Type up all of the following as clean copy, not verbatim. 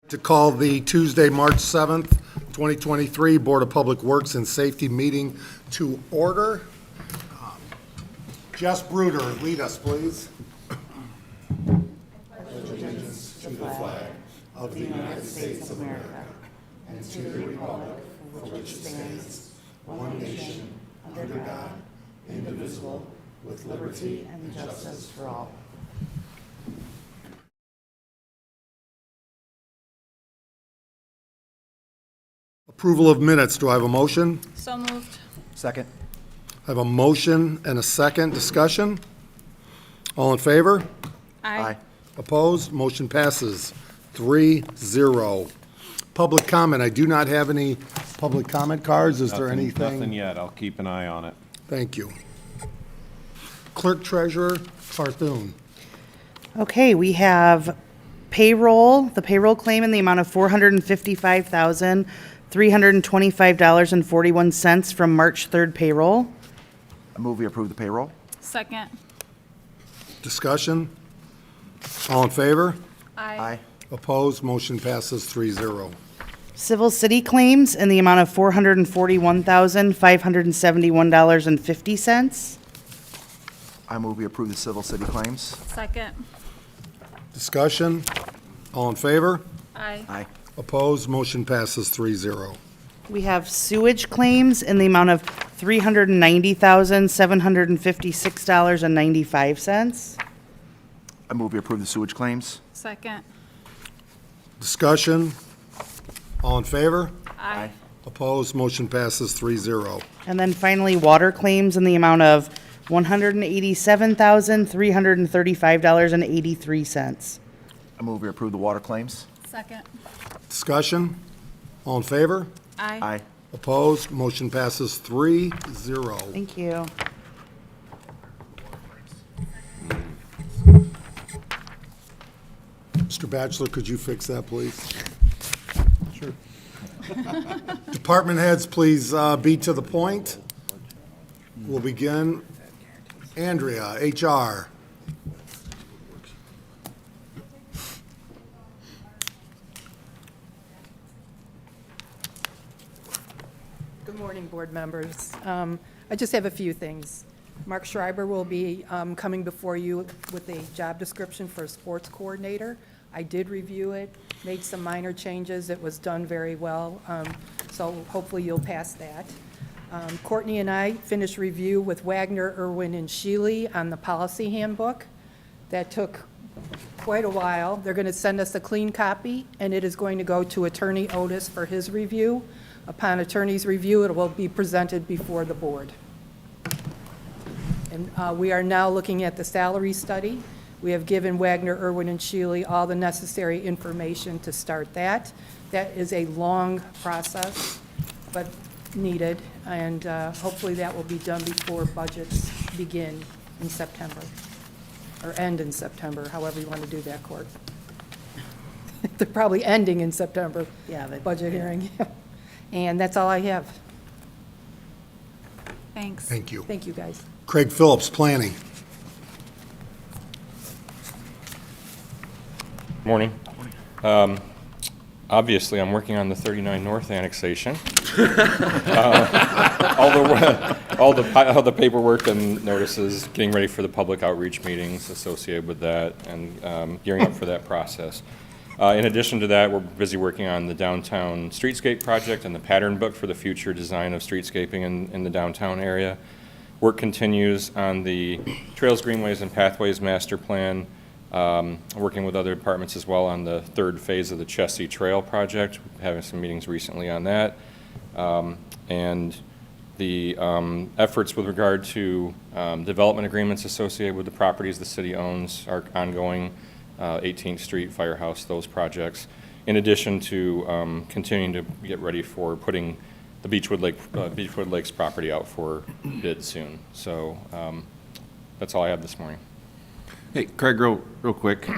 To call the Tuesday, March 7th, 2023 Board of Public Works and Safety meeting to order. Jess Bruder, lead us, please. Allegiance to the flag of the United States of America and to the republic for which it stands, one nation, under God, indivisible, with liberty and justice for all. Approval of minutes. Do I have a motion? So moved. Second. I have a motion and a second. Discussion? All in favor? Aye. Opposed? Motion passes 3-0. Public comment. I do not have any public comment cards. Is there anything? Nothing yet. I'll keep an eye on it. Thank you. Clerk Treasurer Farthun. Okay, we have payroll, the payroll claim in the amount of $455,325.41 from March 3rd payroll. I move we approve the payroll. Second. Discussion? All in favor? Aye. Opposed? Motion passes 3-0. Civil city claims in the amount of $441,571.50. I move we approve the civil city claims. Second. Discussion? All in favor? Aye. Aye. Opposed? Motion passes 3-0. We have sewage claims in the amount of $390,756.95. I move we approve the sewage claims. Second. Discussion? All in favor? Aye. Opposed? Motion passes 3-0. And then finally, water claims in the amount of $187,335.83. I move we approve the water claims. Second. Discussion? All in favor? Aye. Aye. Opposed? Motion passes 3-0. Thank you. Mr. Batchelor, could you fix that, please? Sure. Department heads, please be to the point. We'll begin. Andrea, HR. Good morning, board members. I just have a few things. Mark Schreiber will be coming before you with a job description for a sports coordinator. I did review it, made some minor changes. It was done very well, so hopefully you'll pass that. Courtney and I finished review with Wagner, Irwin, and Shealy on the policy handbook. That took quite a while. They're going to send us a clean copy, and it is going to go to Attorney Otis for his review. Upon attorney's review, it will be presented before the board. And we are now looking at the salary study. We have given Wagner, Irwin, and Shealy all the necessary information to start that. That is a long process, but needed, and hopefully that will be done before budgets begin in September, or end in September, however you want to do that, Court. They're probably ending in September. Yeah, but- Budget hearing. And that's all I have. Thanks. Thank you. Thank you, guys. Craig Phillips, Planning. Morning. Obviously, I'm working on the 39 North annexation. All the paperwork and notices, getting ready for the public outreach meetings associated with that, and gearing up for that process. In addition to that, we're busy working on the downtown streetscape project and the pattern book for the future design of streetscaping in the downtown area. Work continues on the Trails, Greenways, and Pathways Master Plan, working with other departments as well on the third phase of the Chessie Trail project, having some meetings recently on that. And the efforts with regard to development agreements associated with the properties the city owns are ongoing. 18th Street, Firehouse, those projects, in addition to continuing to get ready for putting the Beechwood Lakes property out for bid soon. So that's all I have this morning. Hey, Craig, real quick.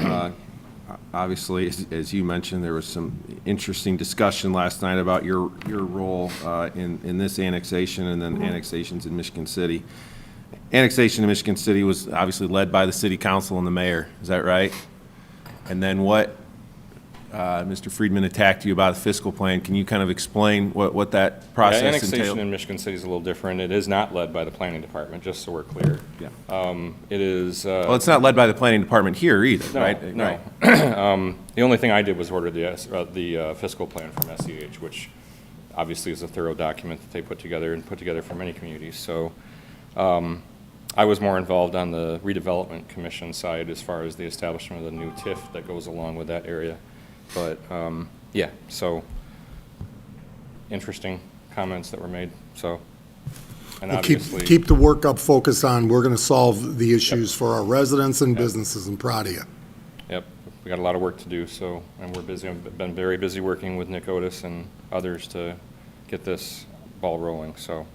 Obviously, as you mentioned, there was some interesting discussion last night about your role in this annexation and then annexations in Michigan City. Annexation in Michigan City was obviously led by the city council and the mayor. Is that right? And then what Mr. Friedman attacked you about a fiscal plan. Can you kind of explain what that Yeah, process annexation entailed? in Michigan City is a little different. It is not led by the planning department, just so we're clear. Yeah. It is. Well, it's not led by the planning department here either, No, right? no. Right. The only thing I did was order the fiscal plan from SEH, which obviously is a thorough document that they put together for many communities. So I was more involved on the redevelopment commission side as far as the establishment of the new TIF that goes along with that area. But, yeah, so interesting comments that were made, so. And Well, obviously. keep the work up, focus on, we're going to solve the issues for our residents and businesses. I'm proud of you. Yep, we got a lot of work to do, so, and we're busy, I've been very busy working with Nick Otis and others to get this ball rolling, so,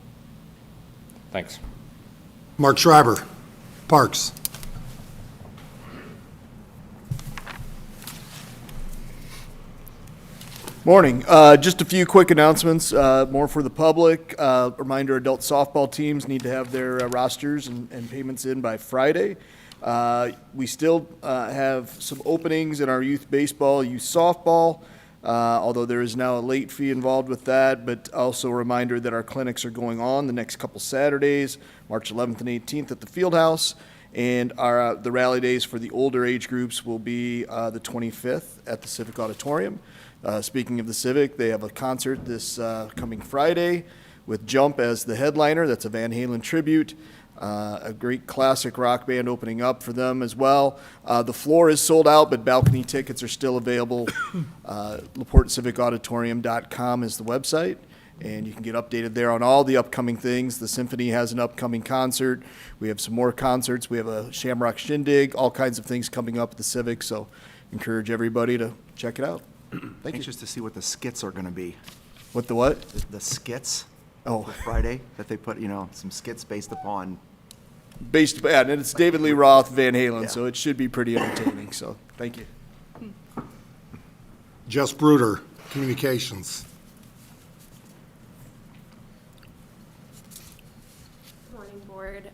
thanks. Mark Schreiber, Parks. Morning. Just a few quick announcements, more for the public. Reminder, adult softball teams need to have their rosters and payments in by Friday. We still have some openings in our youth baseball, youth softball, although there is now a late fee involved with that, but also a reminder that our clinics are going on the next couple Saturdays, March 11th and 18th at the Fieldhouse, and the rally days for the older age groups will be the 25th at the Civic Auditorium. Speaking of the Civic, they have a concert this coming Friday with Jump as the headliner. That's a Van Halen tribute. A great classic rock band opening up for them as well. The floor is sold out, but balcony tickets are still available. LaPorteCivicAuditorium.com is the website, and you can get updated there on all the upcoming things. The Symphony has an upcoming concert. We have some more concerts. We have a Shamrock Shindig, all kinds of things coming up at the Civic, so encourage everybody to check it out. Thank you. Anxious to see what the skits are going to be. What the what? The skits Oh, for Friday, that they put, some skits based upon. and it's David Lee Roth, Van Halen, Yeah. so it should be pretty entertaining, so thank you. Jess Bruder, Communications. Morning, Board.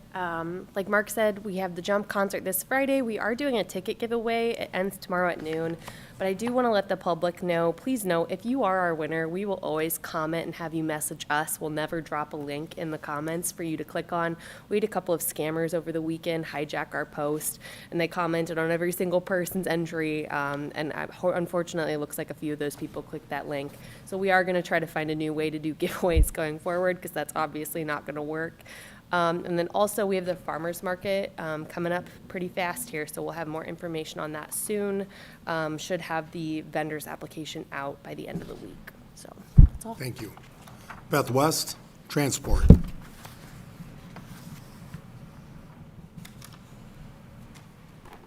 Like Mark said, we have the Jump concert this Friday. We are doing a ticket giveaway. It ends tomorrow at noon. But I do want to let the public know, please know, if you are our winner, we will always comment and have you message us. We'll never drop a link in the comments for you to click on. We had a couple of scammers over the weekend hijack our post, and they commented on every single person's entry. Unfortunately, it looks like a few of those people clicked that link. So we are going to try to find a new way to do giveaways going forward, because that's obviously not going to work. And then also we have the farmers market coming up pretty fast here, so we'll have more information on that soon. Should have the vendor's application out by the end of the week. So that's all. Thank you. Beth West, Transport. Good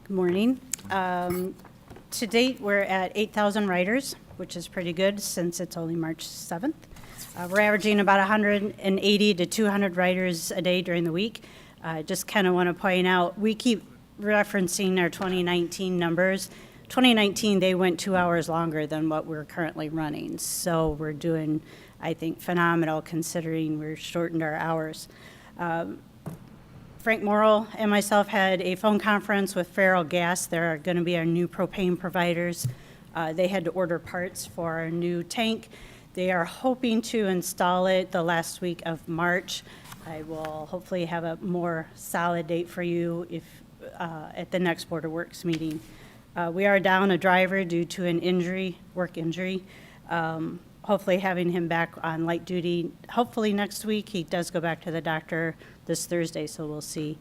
morning. To date, we're at 8,000 riders, which is pretty good since it's only March 7th. We're averaging about 180 to 200 riders a day during the week. Just kind of want to point out, we keep referencing our 2019 numbers. 2019, they went 2 hours longer than what we're currently running. So we're doing, I think, phenomenal considering we're shortened our hours. Frank Morrill and myself had a phone conference with Feral Gas. They're going to be our new propane providers. They had to order parts for our new tank. They are hoping to install it the last week of March. I will hopefully have a more solid date for you if at the next Board of Works meeting. We are down a driver due to an injury, work injury. Hopefully having him back on light duty, hopefully next week. He does go back to the doctor this Thursday, so we'll see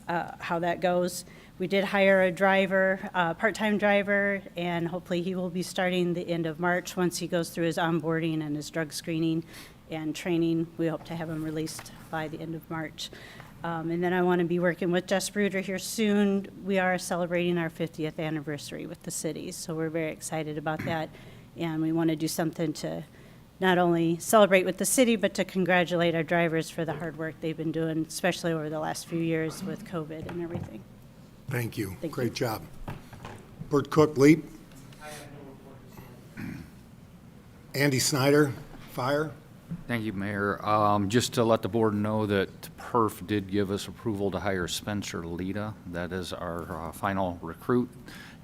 how that goes. We did hire a driver, part-time driver, and hopefully he will be starting the end of March once he goes through his onboarding and his drug screening and training. We hope to have him released by the end of March. And then I want to be working with Jess Bruder here soon. We are celebrating our 50th anniversary with the city, so we're very excited about that. And we want to do something to not only celebrate with the city, but to congratulate our drivers for the hard work they've been doing, especially over the last few years with COVID and everything. Thank you. Thank Great you. job. Bert Cook, Leap. Andy Snyder, Fire. Thank you, Mayor. Just to let the board know that PERF did give us approval to hire Spencer Lita. That is our final recruit,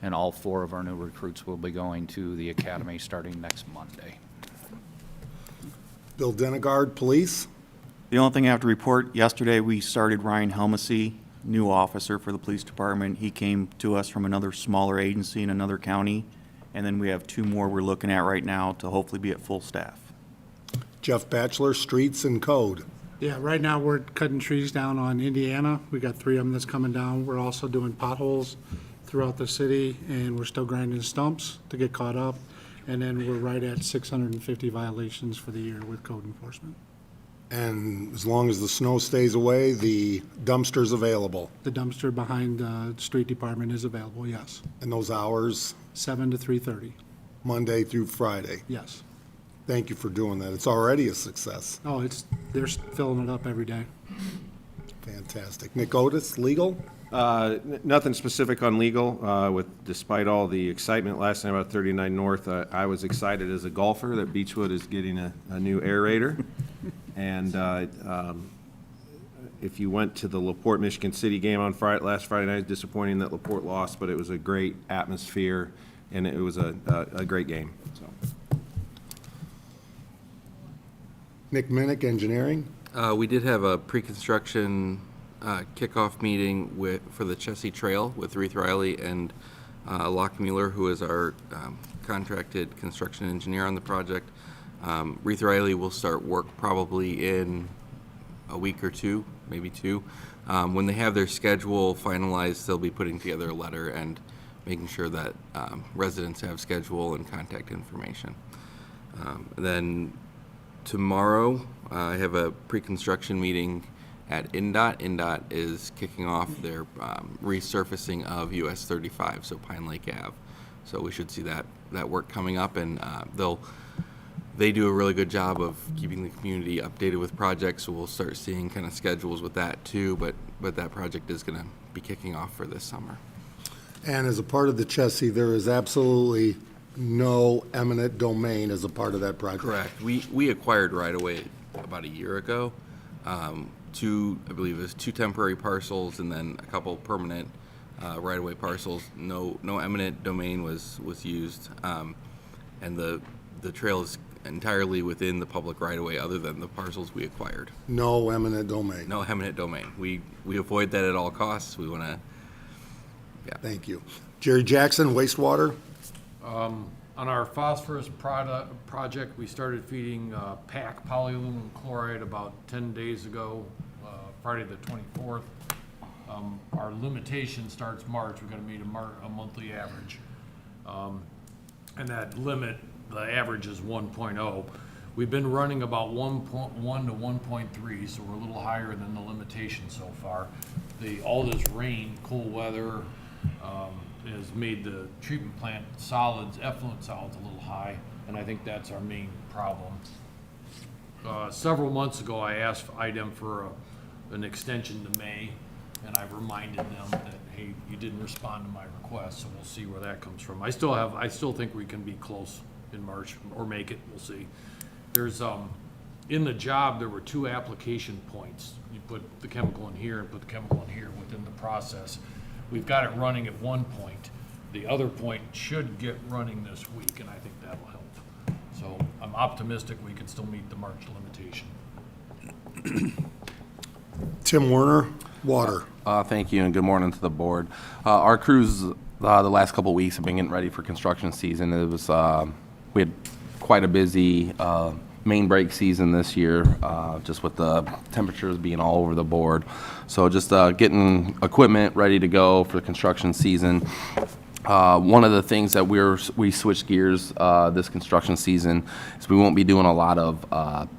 and all 4 of our new recruits will be going to the academy starting next Monday. Bill Denegard, Police. The only thing I have to report, yesterday we started Ryan Helmesy, new officer for the police department. He came to us from another smaller agency in another county, and then we have 2 more we're looking at right now to hopefully be at full staff. Jeff Batchelor, Streets and Code. Yeah, right now we're cutting trees down on Indiana. We got 3 of them that's coming down. We're also doing potholes throughout the city, and we're still grinding stumps to get caught up. And then we're right at 650 violations for the year with code enforcement. And as long as the snow stays away, the dumpster's available. The dumpster behind the street department is available, yes. And those hours, 7 to 3:30, Monday through Friday. yes. Thank you for doing that. It's already a success. Oh, they're filling it up every day. Fantastic. Nick Otis, Legal. Nothing specific on legal, despite all the excitement last night about 39 North. I was excited as a golfer that Beechwood is getting a new aerator. And if you went to the LaPorte, Michigan City game on last Friday night, disappointing that LaPorte lost, but it was a great atmosphere, and it was a great game. So. Nick Minnick, Engineering. We did have a pre-construction kickoff meeting for the Chessie Trail with Reith Riley and Lockmuller, who is our contracted construction engineer on the project. Reith Riley will start work probably in a week or 2, maybe 2. When they have their schedule finalized, they'll be putting together a letter and making sure that residents have schedule and contact information. Then tomorrow, I have a pre-construction meeting at INDOT. INDOT is kicking off their resurfacing of US 35, so Pine Lake Ave. So we should see that work coming up, and they do a really good job of keeping the community updated with projects, so we'll start seeing kind of schedules with that too, but that project is going to be kicking off for this summer. And as a part of the Chessie, there is absolutely no eminent domain as a part of that project. Correct. We acquired right-of-way about a year ago. 2, I believe it was 2 temporary parcels and then a couple permanent right-of-way parcels. No eminent domain was used, and the trail is entirely within the public right-of-way other than the parcels we acquired. No eminent domain. No eminent domain. We avoid that at all costs. We want to, Thank you. Jerry Jackson, Wastewater. On our phosphorus project, we started feeding PAC, polyaluminum chloride, about 10 days ago, Friday the 24th. Our limitation starts March. We've got to meet a monthly average. And that limit, the average is 1.0. We've been running about 1.1 to 1.3, so we're a little higher than the limitation so far. All this rain, cool weather, has made the treatment plant solids, effluent solids, a little high, and I think that's our main problem. Several months ago, I asked IDEM for an extension to May, and I've reminded them that, hey, you didn't respond to my request, so we'll see where that comes from. I still think we can be close in March, or make it, we'll see. There's, in the job, there were 2 application points. You put the chemical in here and put the chemical in here within the process. We've got it running at one point. The other point should get running this week, and I think that'll help. So I'm optimistic we can still meet the March limitation. Tim Werner, Water. Thank you, and good morning to the board. Our crews the last couple of weeks have been getting ready for construction season. It was we had quite a busy main break season this year, just with the temperatures being all over the board. So just getting equipment ready to go for the construction season. One of the things that we switched gears this construction season is we won't be doing a lot of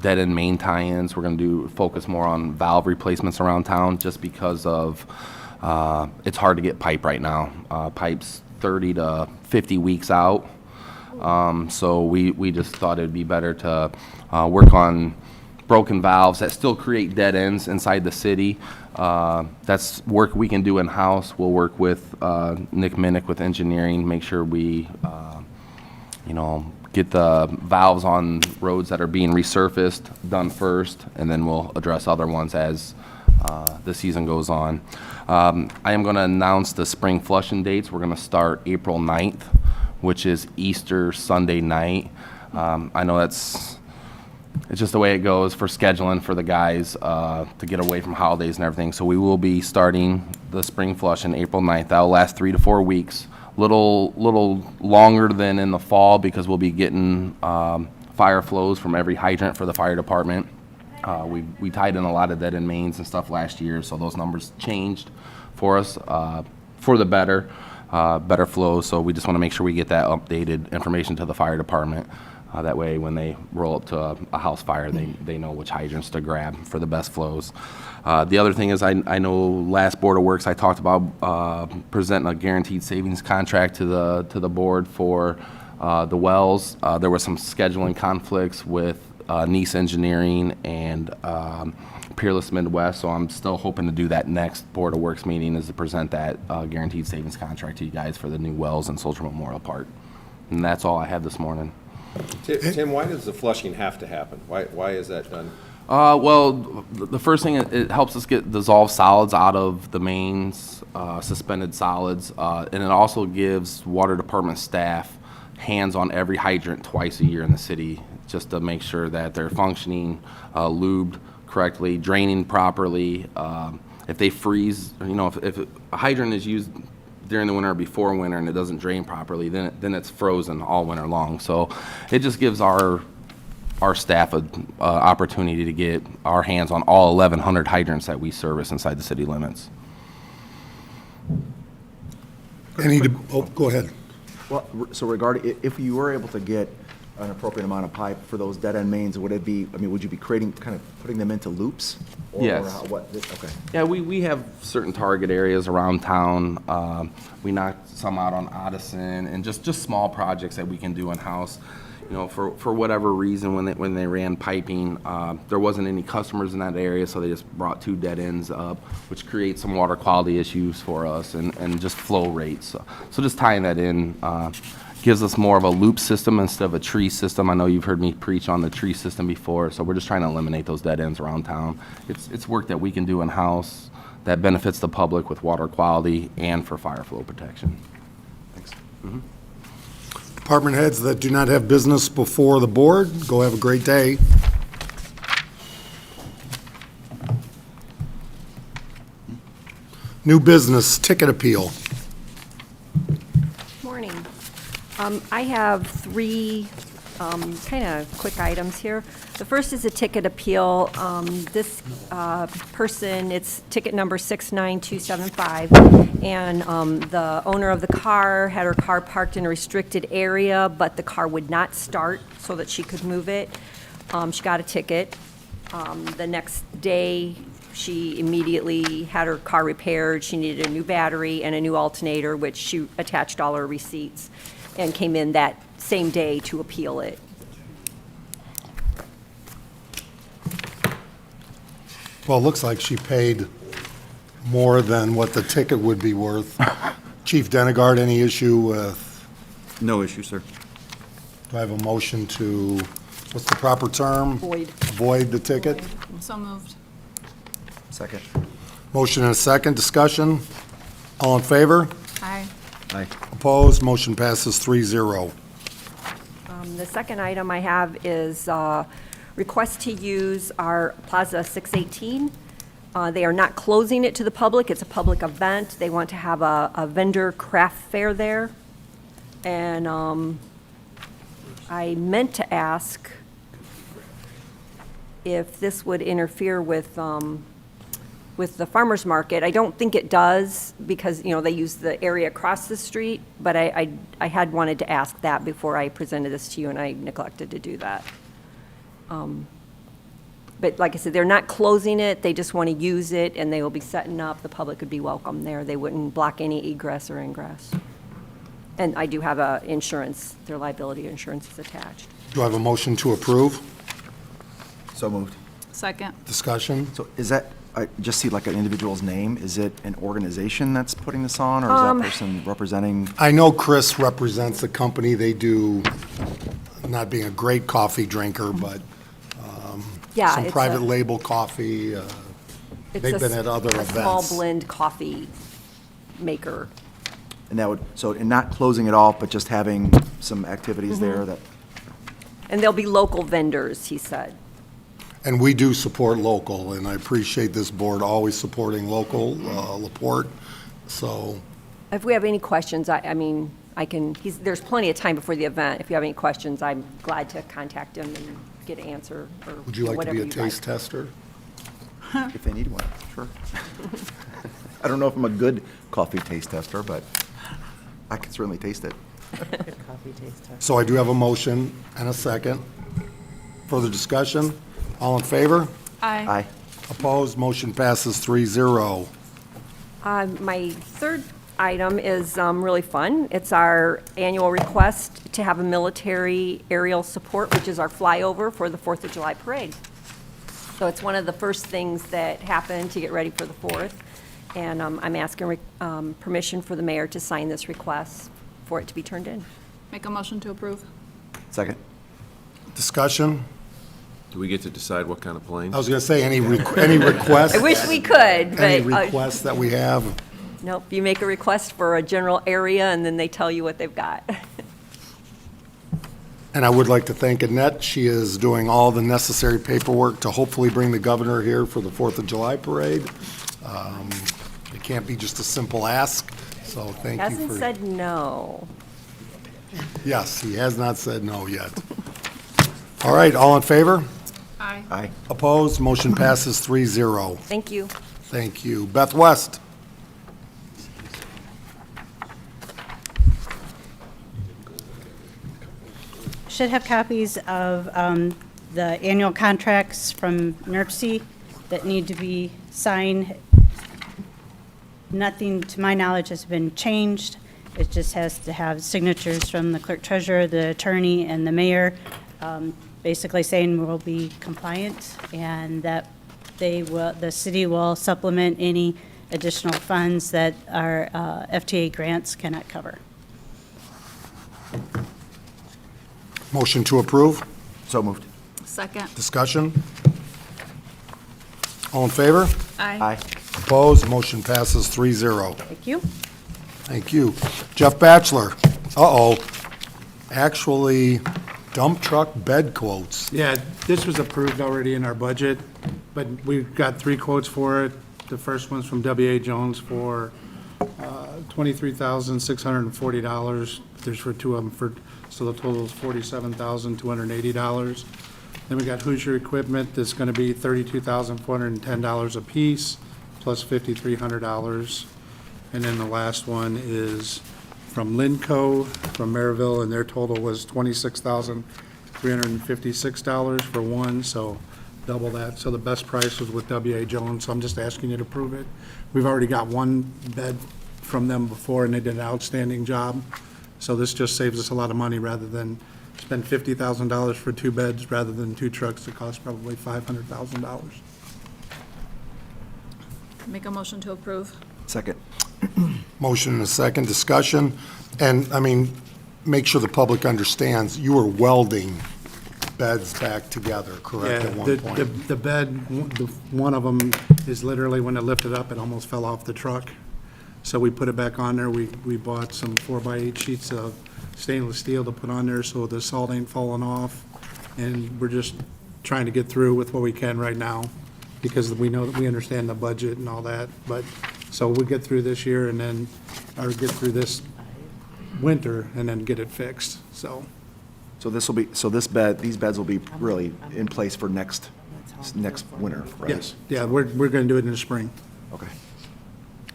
dead-end main tie-ins. We're going to focus more on valve replacements around town, just because of it's hard to get pipe right now. Pipe's 30 to 50 weeks out. So we just thought it'd be better to work on broken valves that still create dead ends inside the city. That's work we can do in-house. We'll work with Nick Minnick with engineering, make sure we get the valves on roads that are being resurfaced done first, and then we'll address other ones as the season goes on. I am going to announce the spring flushing dates. We're going to start April 9th, which is Easter Sunday night. I know it's just the way it goes for scheduling for the guys to get away from holidays and everything. So we will be starting the spring flushing April 9th. That'll last 3 to 4 weeks. Little longer than in the fall because we'll be getting fire flows from every hydrant for the fire department. We tied in a lot of dead-end mains and stuff last year, so those numbers changed for us for the better flow. So we just want to make sure we get that updated information to the fire department. That way, when they roll up to a house fire, they know which hydrants to grab for the best flows. The other thing is, I know last Board of Works I talked about presenting a guaranteed savings contract to the board for the wells. There were some scheduling conflicts with Nice Engineering and Peerless Midwest, so I'm still hoping to do that next Board of Works meeting, is to present that guaranteed savings contract to you guys for the new wells in Soldier Memorial Park. And that's all I have this morning. Tim, why does the flushing have to happen? Why is that done? Well, the first thing, it helps us get dissolved solids out of the mains, suspended solids, and it also gives water department staff hands on every hydrant twice a year in the city, just to make sure that they're functioning, lubed correctly, draining properly. If they freeze, if a hydrant is used during the winter or before winter and it doesn't drain properly, then it's frozen all winter long. So it just gives our staff an opportunity to get our hands on all 1,100 hydrants that we service inside the city limits. Go ahead. Well, so regarding, if you were able to get an appropriate amount of pipe for those dead-end mains, would you be putting them into loops? Yes. Okay. Yeah, we have certain target areas around town. We knocked some out on Odison and just small projects that we can do in-house. For whatever reason, when they ran piping, there wasn't any customers in that area, so they just brought 2 dead ends up, which creates some water quality issues for us and just flow rates. So just tying that in gives us more of a loop system instead of a tree system. I know you've heard me preach on the tree system before, so we're just trying to eliminate those dead ends around town. It's work that we can do in-house that benefits the public with water quality and for fire flow protection. Thanks. Mm-hmm. Department heads that do not have business before the board, go have a great day. New business, ticket appeal. Morning. I have 3 kind of quick items here. The first is a ticket appeal. This person, it's ticket number 69275, and the owner of the car had her car parked in a restricted area, but the car would not start so that she could move it. She got a ticket. The next day, she immediately had her car repaired. She needed a new battery and a new alternator, which she attached all her receipts, and came in that same day to appeal it. Well, it looks like she paid more than what the ticket would be worth. Chief Denegard, any issue with? No issue, sir. Do I have a motion to, what's the proper term? Void the ticket? So moved. Second. Motion and a second, discussion. All in favor? Aye. Aye. Opposed, motion passes 3-0. The second item I have is request to use our Plaza 618. They are not closing it to the public. It's a public event. They want to have a vendor craft fair there. And I meant to ask if this would interfere with the farmer's market. I don't think it does because, they use the area across the street, but I had wanted to ask that before I presented this to you, and I neglected to do that. But like I said, they're not closing it, they just want to use it, and they will be setting up. The public would be welcome there. They wouldn't block any egress or ingress. And I do have insurance, their liability insurance is attached. Do I have a motion to approve? So moved. Second. Discussion? So is that, I just see like an individual's name. Is it an organization that's putting this on, or is that person representing? I know Chris represents the company. They do, not being a great coffee drinker, but Yeah, some it's private label coffee. It's They've a been s- at other a small events. blend coffee maker. And that would, so, and not closing it off, but just having some activities there that, And there'll be local vendors, he said. And we do support local, and I appreciate this board always supporting local, LaPorte. So, If we have any questions, I mean, I can, there's plenty of time before the event. If you have any questions, I'm glad to contact him and get an answer or would you like to whatever be a you'd like. taste tester? if they need one, sure. I don't know if I'm a good coffee taste tester, but I can certainly taste it. Good coffee taste test. So I do have a motion and a second. Further discussion? All in favor? Aye. Opposed? Motion passes 3-0. My third item is really fun. It's our annual request to have a military aerial support, which is our flyover for the 4th of July parade. So it's one of the first things that happen to get ready for the 4th. And I'm asking permission for the mayor to sign this request for it to be turned in. Make a motion to approve. Second. Discussion? Do we get to decide what kind of plane? I was going to say, any requests? I wish we could, but. Any requests that we have? Nope, you make a request for a general area, and then they tell you what they've got. And I would like to thank Annette. She is doing all the necessary paperwork to hopefully bring the governor here for the 4th of July parade. It can't be just a simple ask, so thank you for. Hasn't said no. Yes, he has not said no yet. All right, all in favor? Aye. Aye. Opposed? Motion passes 3-0. Thank you. Thank you. Beth West? Should have copies of the annual contracts from NERC that need to be signed. Nothing, to my knowledge, has been changed. It just has to have signatures from the clerk treasurer, the attorney, and the mayor, basically saying we'll be compliant and that the city will supplement any additional funds that our FTA grants cannot cover. Motion to approve? So moved. Second. Discussion? All in favor? Aye. Aye. Opposed? Motion passes 3-0. Thank you. Thank you. Jeff Batchelor? Uh-oh. Actually, dump truck bed quotes. Yeah, this was approved already in our budget, but we've got 3 quotes for it. The first one's from W.A. Jones for $23,640. There's for 2 of them, so the total is $47,280. Then we got Hoosier Equipment that's going to be $32,410 a piece, plus $5,300. And then the last one is from Linco, from Maryville, and their total was $26,356 for one, so double that. So the best price was with W.A. Jones, so I'm just asking you to approve it. We've already got one bed from them before, and they did an outstanding job. So this just saves us a lot of money rather than spend $50,000 for 2 beds rather than 2 trucks that cost probably $500,000. Make a motion to approve. Second. Motion and a second. Discussion? And, I mean, make sure the public understands, you were welding beds back together, correct, at one point? The bed, one of them is literally, when it lifted up, it almost fell off the truck. So we put it back on there. We bought some 4x8 sheets of stainless steel to put on there so the salt ain't falling off. And we're just trying to get through with what we can right now because we know that we understand the budget and all that. But, so we'll get through this year and then, or get through this winter and then get it fixed, so. So this will be, so these beds will be really in place for next winter, right? Yes, yeah, we're going to do it in the spring. Okay.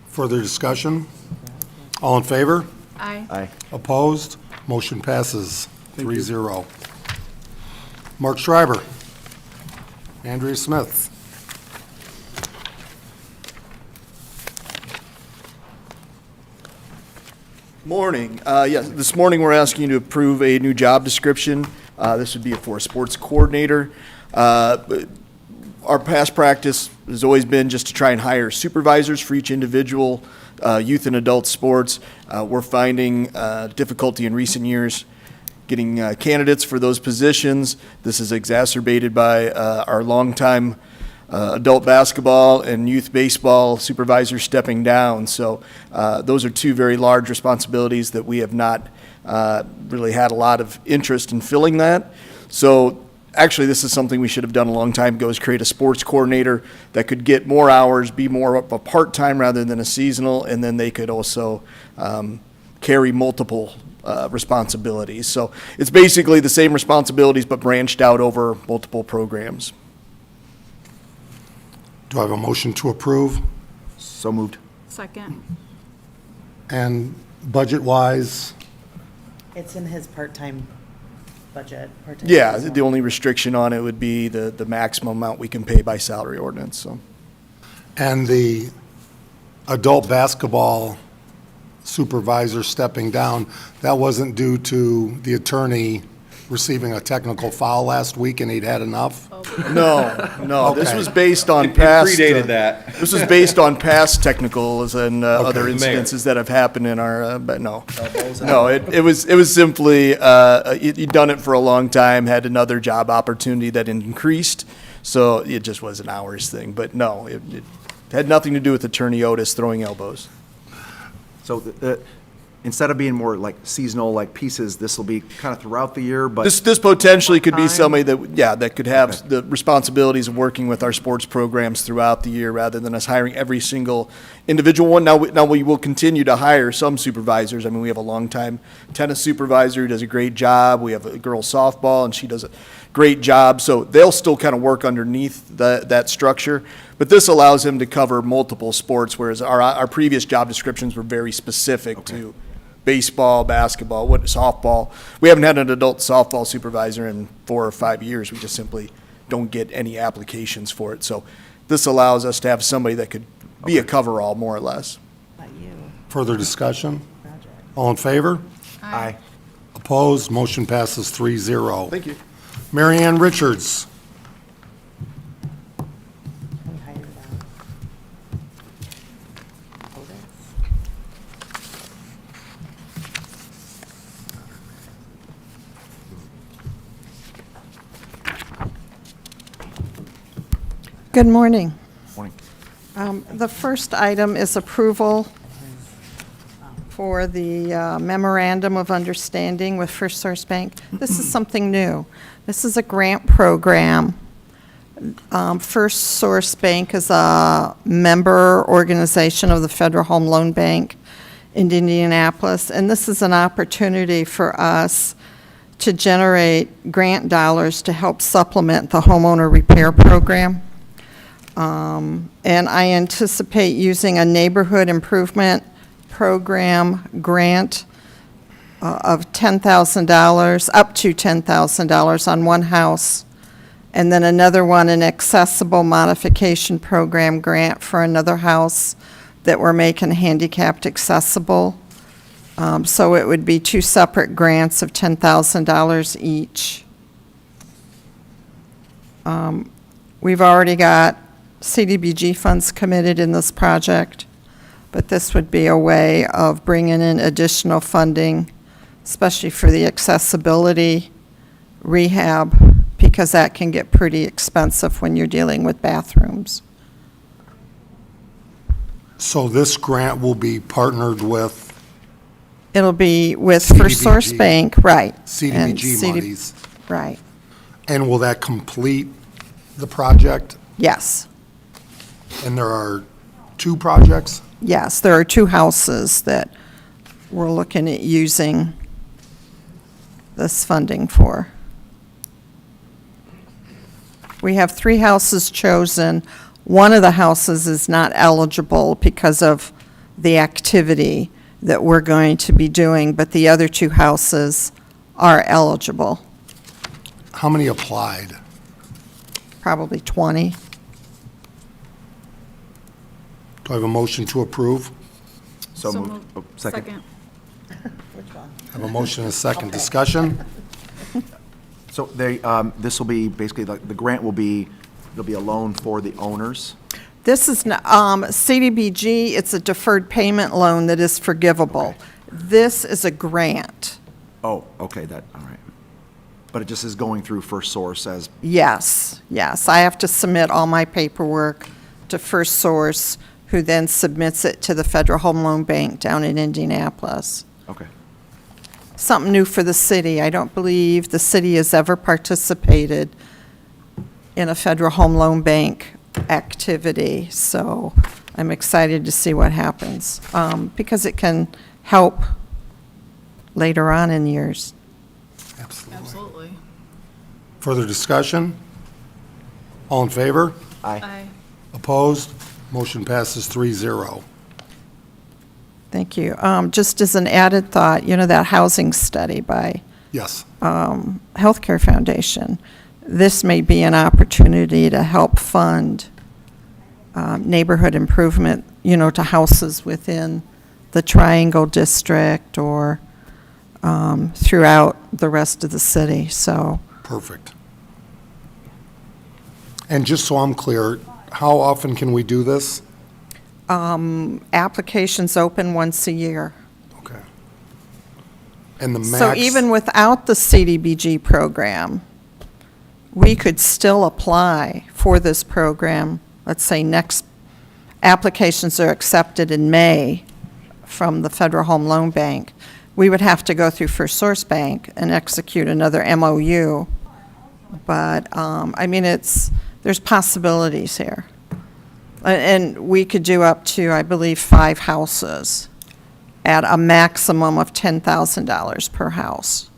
Further discussion? All in favor? Aye. Aye. Opposed? Motion passes 3-0. Mark Schreiber. Andrea Smith. Morning. Yes, this morning we're asking you to approve a new job description. This would be for a sports coordinator. Our past practice has always been just to try and hire supervisors for each individual youth and adult sports. We're finding difficulty in recent years getting candidates for those positions. This is exacerbated by our longtime adult basketball and youth baseball supervisors stepping down. So those are two very large responsibilities that we have not really had a lot of interest in filling that. So actually, this is something we should have done a long time ago, is create a sports coordinator that could get more hours, be more of a part-time rather than a seasonal, and then they could also carry multiple responsibilities. So it's basically the same responsibilities but branched out over multiple programs. Do I have a motion to approve? So moved. Second. And budget-wise, It's in his part-time budget. part-time Yeah, seasonal. the only restriction on it would be the maximum amount we can pay by salary ordinance, so. and the adult basketball supervisor stepping down, that wasn't due to the attorney receiving a technical foul last week and he'd had enough? No, this Okay. was based on It past. predated that. This was based on past technicals and other Mayor. incidences that have happened in our, but no. No, it was simply, you'd done it for a long time, had another job opportunity that increased, so it just was an hours thing. But no, it had nothing to do with Attorney Otis throwing elbows. So instead of being more like seasonal, like pieces, this will be kind of throughout the year, but. This potentially could be somebody that could have the responsibilities of working with our sports programs throughout the year rather than us hiring every single individual one. Now we will continue to hire some supervisors. I mean, we have a longtime tennis supervisor who does a great job. We have a girls softball and she does a great job. So they'll still kind of work underneath that structure. But this allows him to cover multiple sports, whereas our previous job descriptions were very specific to baseball, basketball, softball. We haven't had an adult softball supervisor in 4 or 5 years. We just simply don't get any applications for it. So this allows us to have somebody that could be a coverall, more or less. Further discussion? All in favor? Aye. Opposed? Motion passes 3-0. Thank you. Mary Ann Richards. We hired, Otis. Good morning. Morning. The first item is approval for the memorandum of understanding with First Source Bank. This is something new. This is a grant program. First Source Bank is a member organization of the Federal Home Loan Bank in Indianapolis, and this is an opportunity for us to generate grant dollars to help supplement the homeowner repair program. And I anticipate using a neighborhood improvement program grant of $10,000, up to $10,000 on one house, and then another one, an accessible modification program grant for another house that we're making handicapped accessible. So it would be 2 separate grants of $10,000 each. We've already got CDBG funds committed in this project, but this would be a way of bringing in additional funding, especially for the accessibility rehab, because that can get pretty expensive when you're dealing with bathrooms. So this grant will be partnered with It'll be with First Source CDBG. Bank, right. and CDBG CD monies. Right, And will that complete the project? yes. And there are 2 projects? Yes, there are 2 houses that we're looking at using this funding for. We have 3 houses chosen. One of the houses is not eligible because of the activity that we're going to be doing, but the other 2 houses are eligible, How many applied? probably 20. Do I have a motion to approve? So moved. Oh, second. Which one? I have a motion and a second. Discussion? So this will be, basically, the grant will be, there'll be a loan for the owners. This is, CDBG, it's a deferred payment loan that is forgivable. This is a grant. Oh, okay, all right. But it just is going through First Source as, Yes, yes. I have to submit all my paperwork to First Source, who then submits it to the Federal Home Loan Bank down in Indianapolis. okay. Something new for the city. I don't believe the city has ever participated in a Federal Home Loan Bank activity, so I'm excited to see what happens, because it can help later on in years. Absolutely. Further discussion? All in favor? Aye. Opposed? Motion passes 3-0. Thank you. Just as an added thought, that housing study by Yes. Healthcare Foundation, this may be an opportunity to help fund neighborhood improvement, to houses within the Triangle District or throughout the rest of the city, so. Perfect. And just so I'm clear, how often can we do this? Applications open once a year. Okay. And the max? So even without the CDBG program, we could still apply for this program. Let's say next applications are accepted in May from the Federal Home Loan Bank. We would have to go through First Source Bank and execute another MOU. But, there's possibilities here. And we could do up to, I believe, 5 houses at a maximum of $10,000 per house.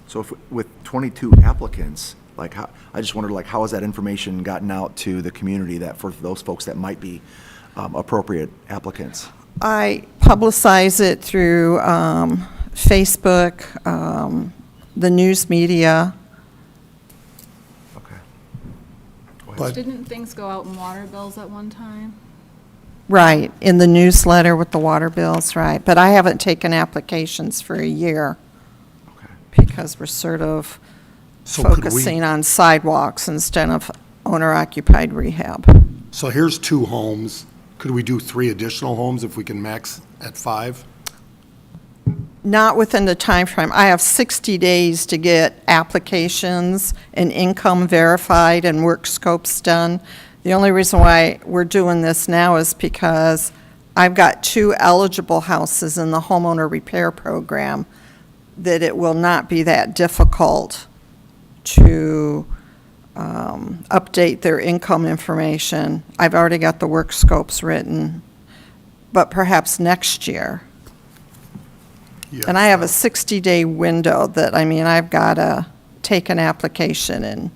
So if, with 22 applicants, like, how, I just wondered, like, how has that information gotten out to the community that for those folks that might be appropriate applicants? I publicize it through Facebook, the news media. But Didn't things go out in water bills at one time? Right, in the newsletter with the water bills, right. But I haven't taken applications for a year because we're sort of So could we- focusing on sidewalks instead of owner-occupied rehab. So here's 2 homes. Could we do 3 additional homes if we can max at 5? Not within the time frame. I have 60 days to get applications and income verified and work scopes done. The only reason why we're doing this now is because I've got 2 eligible houses in the homeowner repair program that it will not be that difficult to update their income information. I've already got the work scopes written, but perhaps next year. And I have a 60-day window that, I've got to take an application and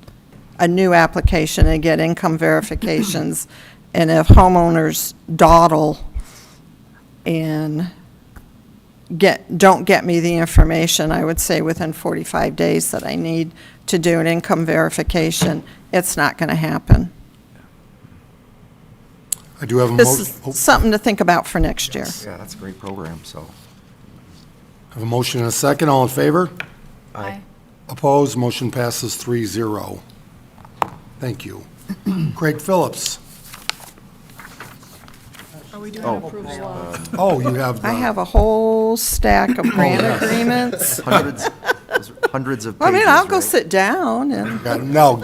a new application and get income verifications. And if homeowners dawdle and don't get me the information, I would say within 45 days that I need to do an income verification, it's not going to happen. I do have a This is something to think about for next year. Yeah, that's a great program, so. I have a motion and a second. All in favor? Aye. Opposed? Motion passes 3-0. Thank you. Craig Phillips. Are we doing approval of? Oh, you have I the, have a whole stack of grant agreements. Hundreds of pages, I'll go right? sit down and, no,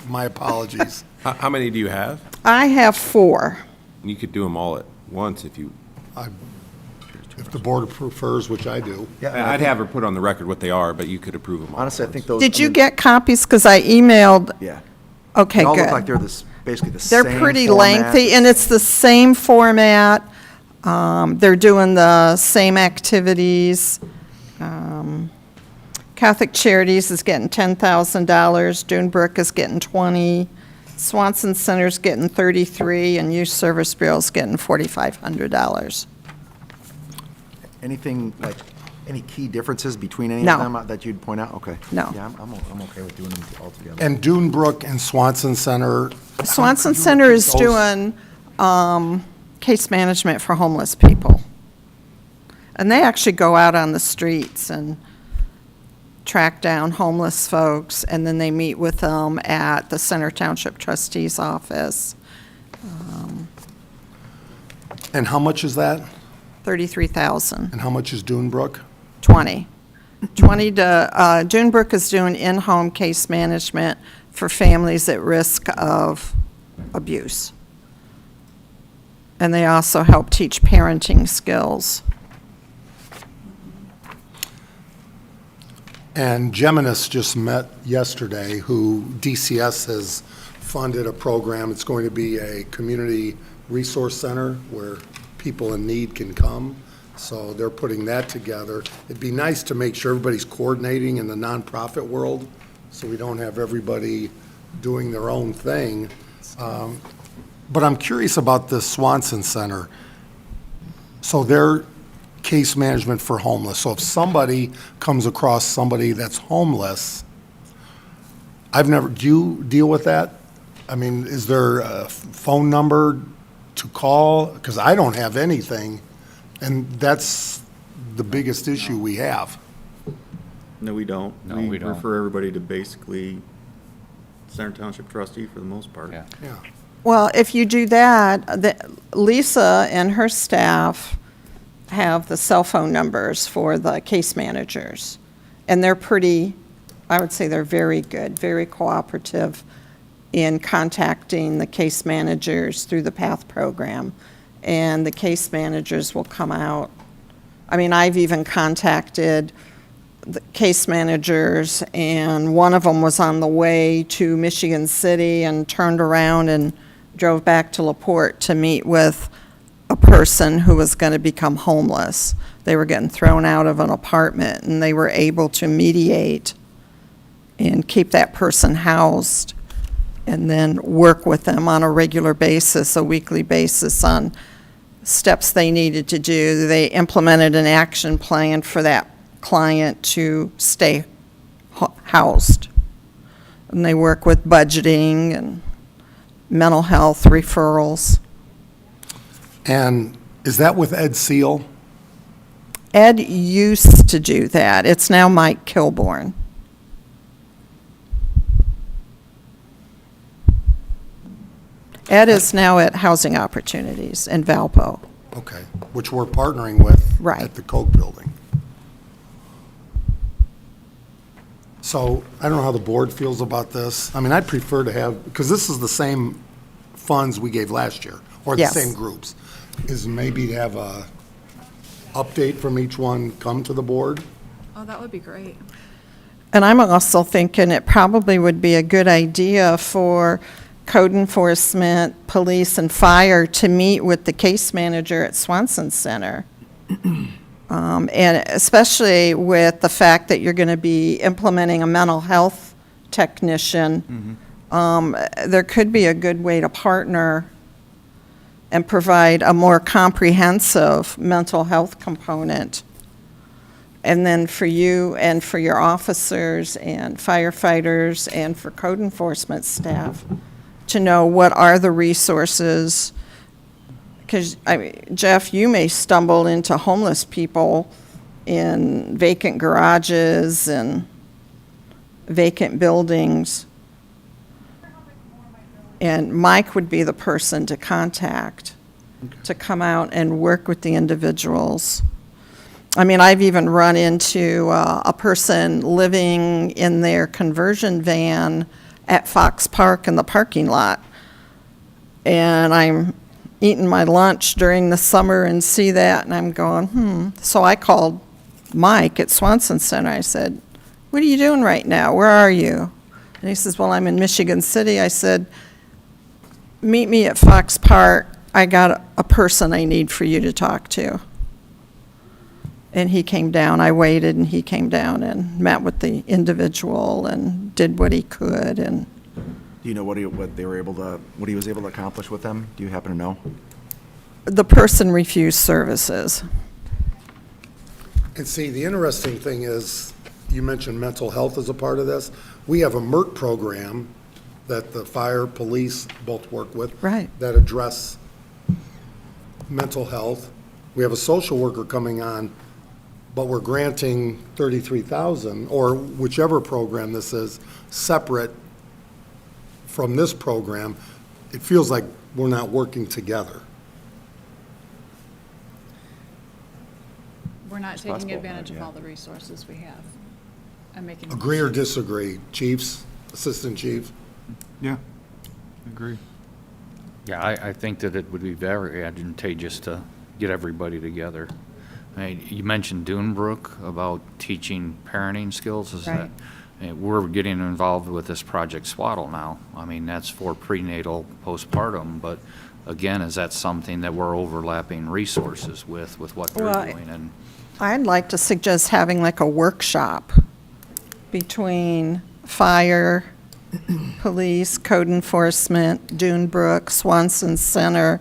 my apologies. How many do you have? I have 4. You could do them all at once if you, If the board prefers, which I do. Yeah, I'd have her put on the record what they are, but you could approve them all. Honestly, I think those. Did you get copies? Because I emailed, Yeah. okay, They all look good. like they're basically the same They're pretty format. lengthy, and it's the same format. They're doing the same activities. Catholic Charities is getting $10,000. Dunebrook is getting 20. Swanson Center's getting 33, and Youth Service Bureau's getting $4,500. Anything, like, any key differences between any No. of them that you'd point out? Okay. No. Yeah, I'm okay with doing them all together. And Dunebrook and Swanson Center. Swanson Center is doing case management for homeless people. And they actually go out on the streets and track down homeless folks, and then they meet with them at the Center Township Trustee's office. And how much is that? $33,000, And how much is Dunebrook? 20. 20 to, Junebrook is doing in-home case management for families at risk of abuse. And they also help teach parenting skills. And Geminis just met yesterday, who DCS has funded a program. It's going to be a community resource center where people in need can come. So they're putting that together. It'd be nice to make sure everybody's coordinating in the nonprofit world, so we don't have everybody doing their own thing. But I'm curious about the Swanson Center. So they're case management for homeless. So if somebody comes across somebody that's homeless, do you deal with that? I mean, is there a phone number to call? Because I don't have anything, and that's the biggest issue we have. No, we don't. No, we don't. refer everybody to basically Center Township trustee for the most part. Yeah. Yeah. Well, if you do that, Lisa and her staff have the cell phone numbers for the case managers. And they're pretty, I would say they're very good, very cooperative in contacting the case managers through the PATH program. And the case managers will come out. I mean, I've even contacted the case managers, and one of them was on the way to Michigan City and turned around and drove back to LaPorte to meet with a person who was going to become homeless. They were getting thrown out of an apartment, and they were able to mediate and keep that person housed, and then work with them on a regular basis, a weekly basis, on steps they needed to do. They implemented an action plan for that client to stay housed. And they work with budgeting and mental health referrals. And is that with Ed Seal? Ed used to do that. It's now Mike Kilborn. Ed is now at Housing Opportunities in Valpo. Okay, which we're partnering with Right. at the Koch building. So I don't know how the board feels about this. I mean, I'd prefer to have, because this is the same funds we gave last year, or the Yes. same groups, is maybe to have a update from each one come to the board. Oh, that would be great. And I'm also thinking it probably would be a good idea for code enforcement, police, and fire to meet with the case manager at Swanson Center. And especially with the fact that you're going to be implementing a mental health technician, there could be a good way to partner and provide a more comprehensive mental health component. And then for you and for your officers and firefighters and for code enforcement staff to know what are the resources. Because, I mean, Jeff, you may stumble into homeless people in vacant garages and vacant buildings. And Mike would be the person to contact to come out and work with the individuals. I mean, I've even run into a person living in their conversion van at Fox Park in the parking lot. And I'm eating my lunch during the summer and see that, and I'm going, So I called Mike at Swanson Center. I said, "What are you doing right now? Where are you?" And he says, "Well, I'm in Michigan City." I said, "Meet me at Fox Park. I got a person I need for you to talk to." And he came down. I waited, and he came down and met with the individual and did what he could. And Do you know what he was able to accomplish with them? Do you happen to know? the person refused services. And see, the interesting thing is, you mentioned mental health as a part of this. We have a MERT program that the fire, police both work with. Right. That address mental health. We have a social worker coming on, but we're granting 33,000, or whichever program this is, separate from this program. It feels like we're not working together. we're not taking possible, advantage of yeah. all the resources we have and making. Agree or disagree, chiefs, assistant chief? Yeah, agree. Yeah, I think that it would be very advantageous to get everybody together. I mean, you mentioned Dunebrook about teaching parenting skills, is that, we're getting involved with this Project Swaddle now. I mean, that's for prenatal, postpartum, but again, is that something that we're overlapping resources with what they're Well, doing? And I'd like to suggest having like a workshop between fire, police, code enforcement, Dunebrook, Swanson Center.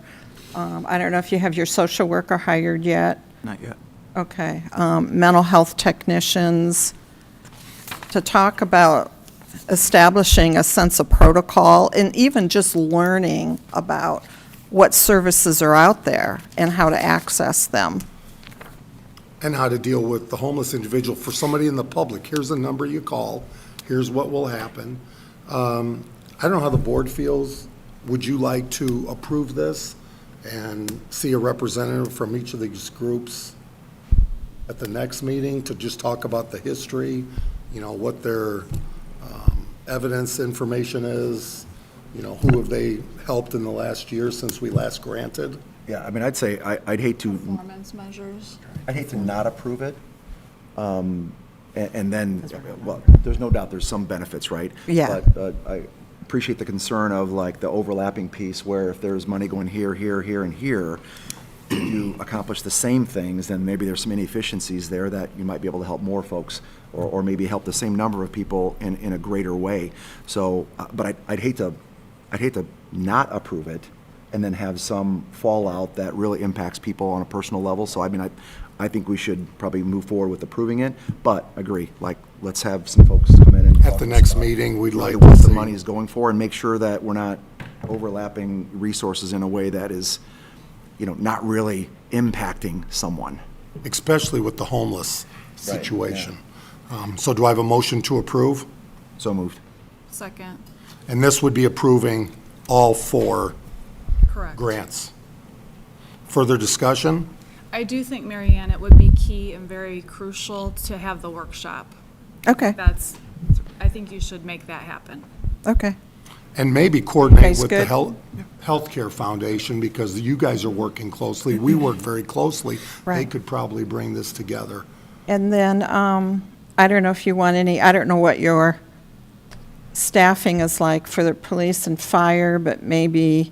I don't know if you have your social worker hired yet. Not yet. Okay. Mental health technicians, to talk about establishing a sense of protocol and even just learning about what services are out there and how to access them. And how to deal with the homeless individual. For somebody in the public, here's the number you call, here's what will happen. I don't know how the board feels. Would you like to approve this and see a representative from each of these groups at the next meeting to just talk about the history, you know, what their evidence information is, you know, who have they helped in the last year since we last granted? Yeah, I mean, I'd say, I'd hate to, Performance measures. I'd hate to not approve it. And then, well, there's no doubt there's some benefits, right? Yeah. But I appreciate the concern of like the overlapping piece where if there's money going here, here, here, and here, you accomplish the same things, then maybe there's some inefficiencies there that you might be able to help more folks or maybe help the same number of people in a greater way. So, but I'd hate to not approve it and then have some fallout that really impacts people on a personal level. So, I mean, I think we should probably move forward with approving it, but agree, like, let's have some folks come in and At talk the to next us about meeting, we'd really like to what the see- money is going for and make sure that we're not overlapping resources in a way that is, you know, not really impacting someone. Especially with the homeless Right, situation. So do I have a motion to approve? So moved. Second, And this would be approving all 4 correct. grants. Further discussion? I do think, Mary Ann, it would be key and very crucial to have the workshop. Okay, I think you should make that happen. okay. And maybe coordinate guys with the good? Healthcare Foundation, because you guys are working closely. We work very closely. They Right. could probably bring this together. And then, I don't know if you want any, I don't know what your staffing is like for the police and fire, but maybe,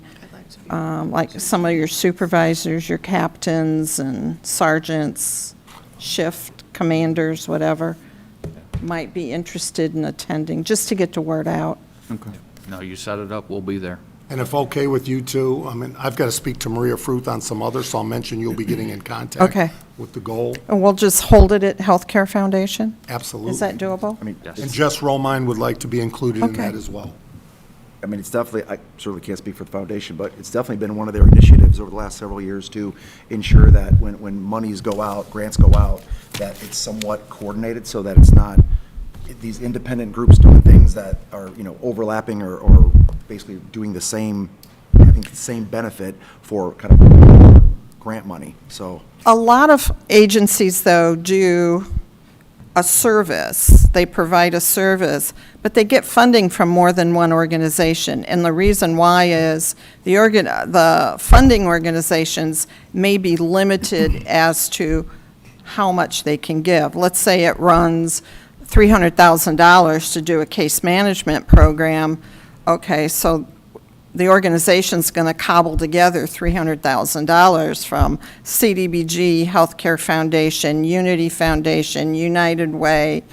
like some of your supervisors, your captains and sergeants, shift commanders, whatever, might be interested in attending, just to get the word out. Okay. no, you set it up, we'll be there. And if okay with you two, I mean, I've got to speak to Maria Fruth on some others, so I'll mention you'll be getting in contact Okay. with the goal. And we'll just hold it at Healthcare Foundation? Absolutely. Is that doable? I mean, And Jess Romine would like to be included in Okay. that as well. I mean, it's definitely, I certainly can't speak for the foundation, but it's definitely been one of their initiatives over the last several years to ensure that when monies go out, grants go out, that it's somewhat coordinated so that it's not these independent groups doing things that are, you know, overlapping or basically doing the same, I think, the same benefit for kind of grant money, so. A lot of agencies, though, do a service. They provide a service, but they get funding from more than one organization. And the reason why is the funding organizations may be limited as to how much they can give. Let's say it runs $300,000 to do a case management program. Okay, so the organization's going to cobble together $300,000 from CDBG, Healthcare Foundation, Unity Foundation, United Way.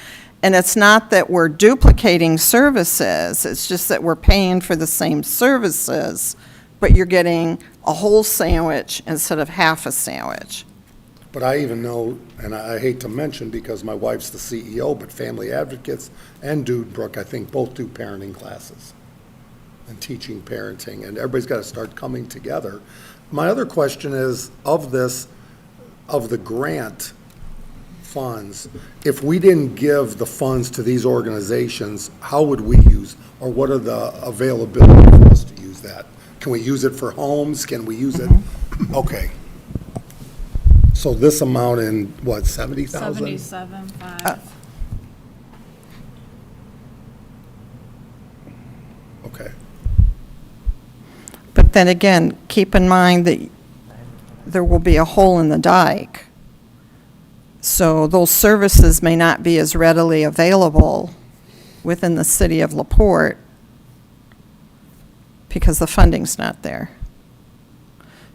And it's not that we're duplicating services, it's just that we're paying for the same services, but you're getting a whole sandwich instead of half a sandwich. But I even know, and I hate to mention because my wife's the CEO, but Family Advocates and Dunebrook, I think, both do parenting classes and teaching parenting, and everybody's got to start coming together. My other question is, of the grant funds, if we didn't give the funds to these organizations, how would we use, or what are the availability for us to use that? Can we use it for homes? Can we use it? Okay. So this amount in, what, 70,000? 77.5. Okay. But then again, keep in mind that there will be a hole in the dike. So those services may not be as readily available within the city of LaPorte because the funding's not there.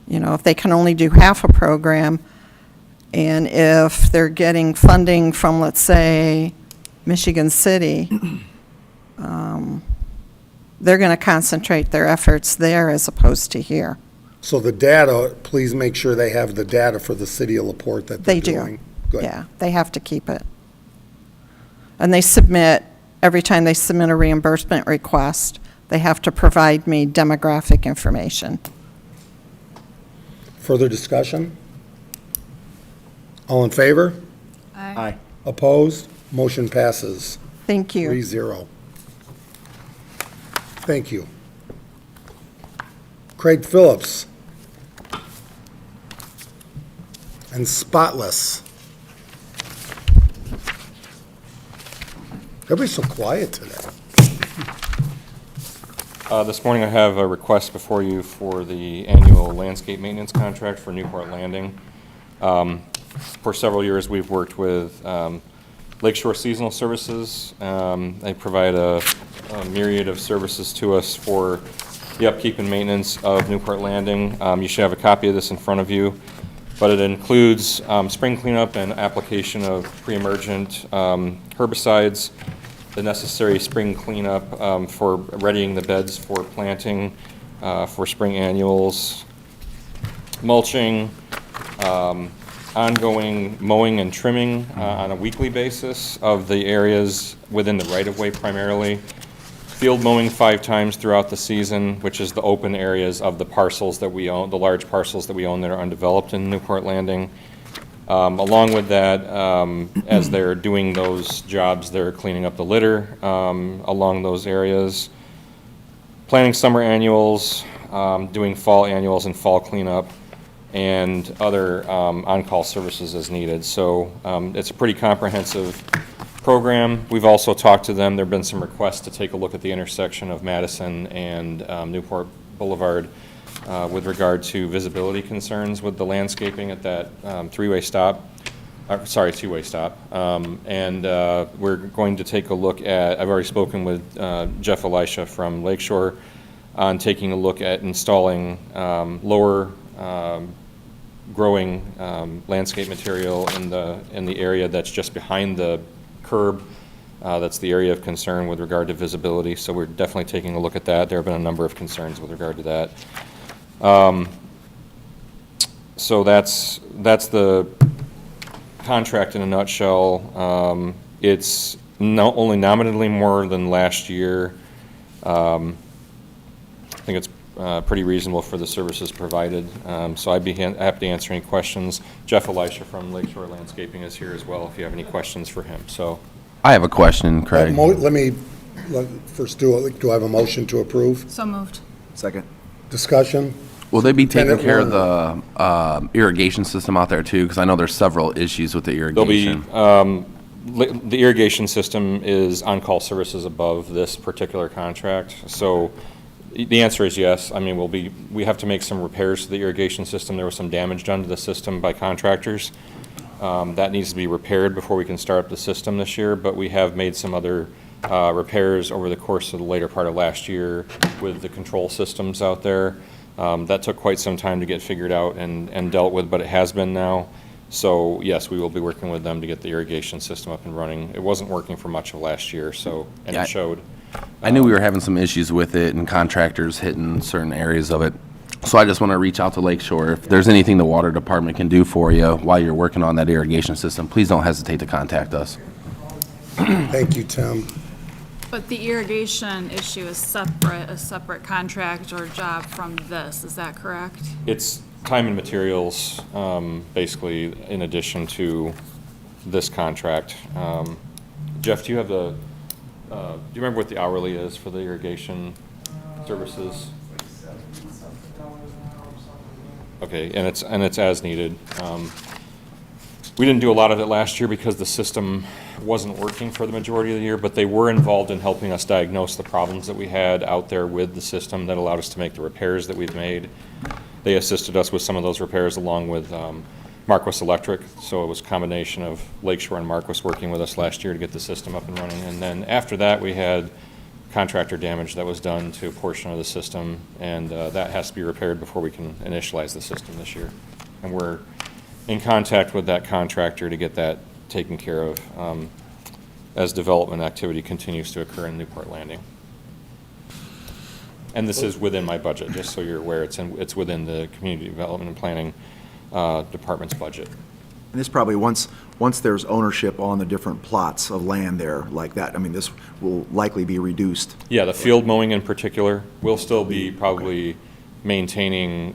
You know, if they can only do half a program, and if they're getting funding from, let's say, Michigan City, they're going to concentrate their efforts there as opposed to here. So the data, please make sure they have the data for the city of LaPorte that they're They do. doing. Good. Yeah, they have to keep it. And they submit, every time they submit a reimbursement request, they have to provide me demographic information. Further discussion? All in favor? Aye. Opposed? Motion passes Thank you. 3-0. Thank you. Craig Phillips. And Spotless. Everybody's so quiet today. This morning I have a request before you for the annual landscape maintenance contract for Newport Landing. For several years, we've worked with Lakeshore Seasonal Services. They provide a myriad of services to us for the upkeep and maintenance of Newport Landing. You should have a copy of this in front of you, but it includes spring cleanup and application of pre-emergent herbicides, the necessary spring cleanup for readying the beds for planting, for spring annuals, mulching, ongoing mowing and trimming on a weekly basis of the areas within the right-of-way primarily, field mowing 5 times throughout the season, which is the open areas of the parcels that we own, the large parcels that we own that are undeveloped in Newport Landing. Along with that, as they're doing those jobs, they're cleaning up the litter along those areas, planning summer annuals, doing fall annuals and fall cleanup, and other on-call services as needed. So it's a pretty comprehensive program. We've also talked to them. There have been some requests to take a look at the intersection of Madison and Newport Boulevard with regard to visibility concerns with the landscaping at that two-way stop. And we're going to take a look at, I've already spoken with Jeff Elisha from Lakeshore on taking a look at installing lower growing landscape material in the area that's just behind the curb. That's the area of concern with regard to visibility. So we're definitely taking a look at that. There have been a number of concerns with regard to that. So that's the contract in a nutshell. It's only nominally more than last year. I think it's pretty reasonable for the services provided. So I'd be happy to answer any questions. Jeff Elisha from Lakeshore Landscaping is here as well if you have any questions for him. So I have a question, Craig. First do I have a motion to approve? So moved. Second. Discussion? Will they be taking care of Superintendent the irrigation system out there too? Because I know there's several issues with the irrigation. There'll be, the irrigation system is on-call services above this particular contract. So the answer is yes. I mean, we have to make some repairs to the irrigation system. There was some damage done to the system by contractors. That needs to be repaired before we can start up the system this year, but we have made some other repairs over the course of the later part of last year with the control systems out there. That took quite some time to get figured out and dealt with, but it has been now. So yes, we will be working with them to get the irrigation system up and running. It wasn't working for much of last year, and it showed. I knew we were having some issues with it and contractors hitting certain areas of it. So I just want to reach out to Lakeshore. If there's anything the water department can do for you while you're working on that irrigation system, please don't hesitate to contact us. Thank you, Tim. But the irrigation issue is a separate contract or job from this, is that correct? It's time and materials, basically, in addition to this contract. Jeff, do you have do you remember what the hourly is for the irrigation services? Okay, and it's as needed. We didn't do a lot of it last year because the system wasn't working for the majority of the year, but they were involved in helping us diagnose the problems that we had out there with the system that allowed us to make the repairs that we've made. They assisted us with some of those repairs along with Marquis Electric, so it was a combination of Lakeshore and Marquis working with us last year to get the system up and running. And then after that, we had contractor damage that was done to a portion of the system, and that has to be repaired before we can initialize the system this year. And we're in contact with that contractor to get that taken care of as development activity continues to occur in Newport Landing. And this is within my budget, just so you're aware, it's within the Community Development and Planning Department's budget. And this probably, once there's ownership on the different plots of land there like that, I mean, this will likely be reduced. Yeah, the field mowing in particular, will still be probably maintaining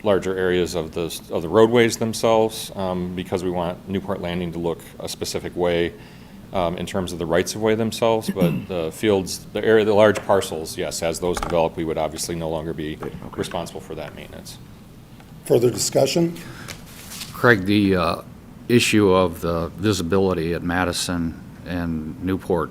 larger areas of the roadways themselves, because we want Newport Landing to look a specific way in terms of the rights-of-way themselves, but the fields, the large parcels, yes, as those develop, we would obviously no longer be responsible for that maintenance. Further discussion? Craig, the issue of the visibility at Madison and Newport,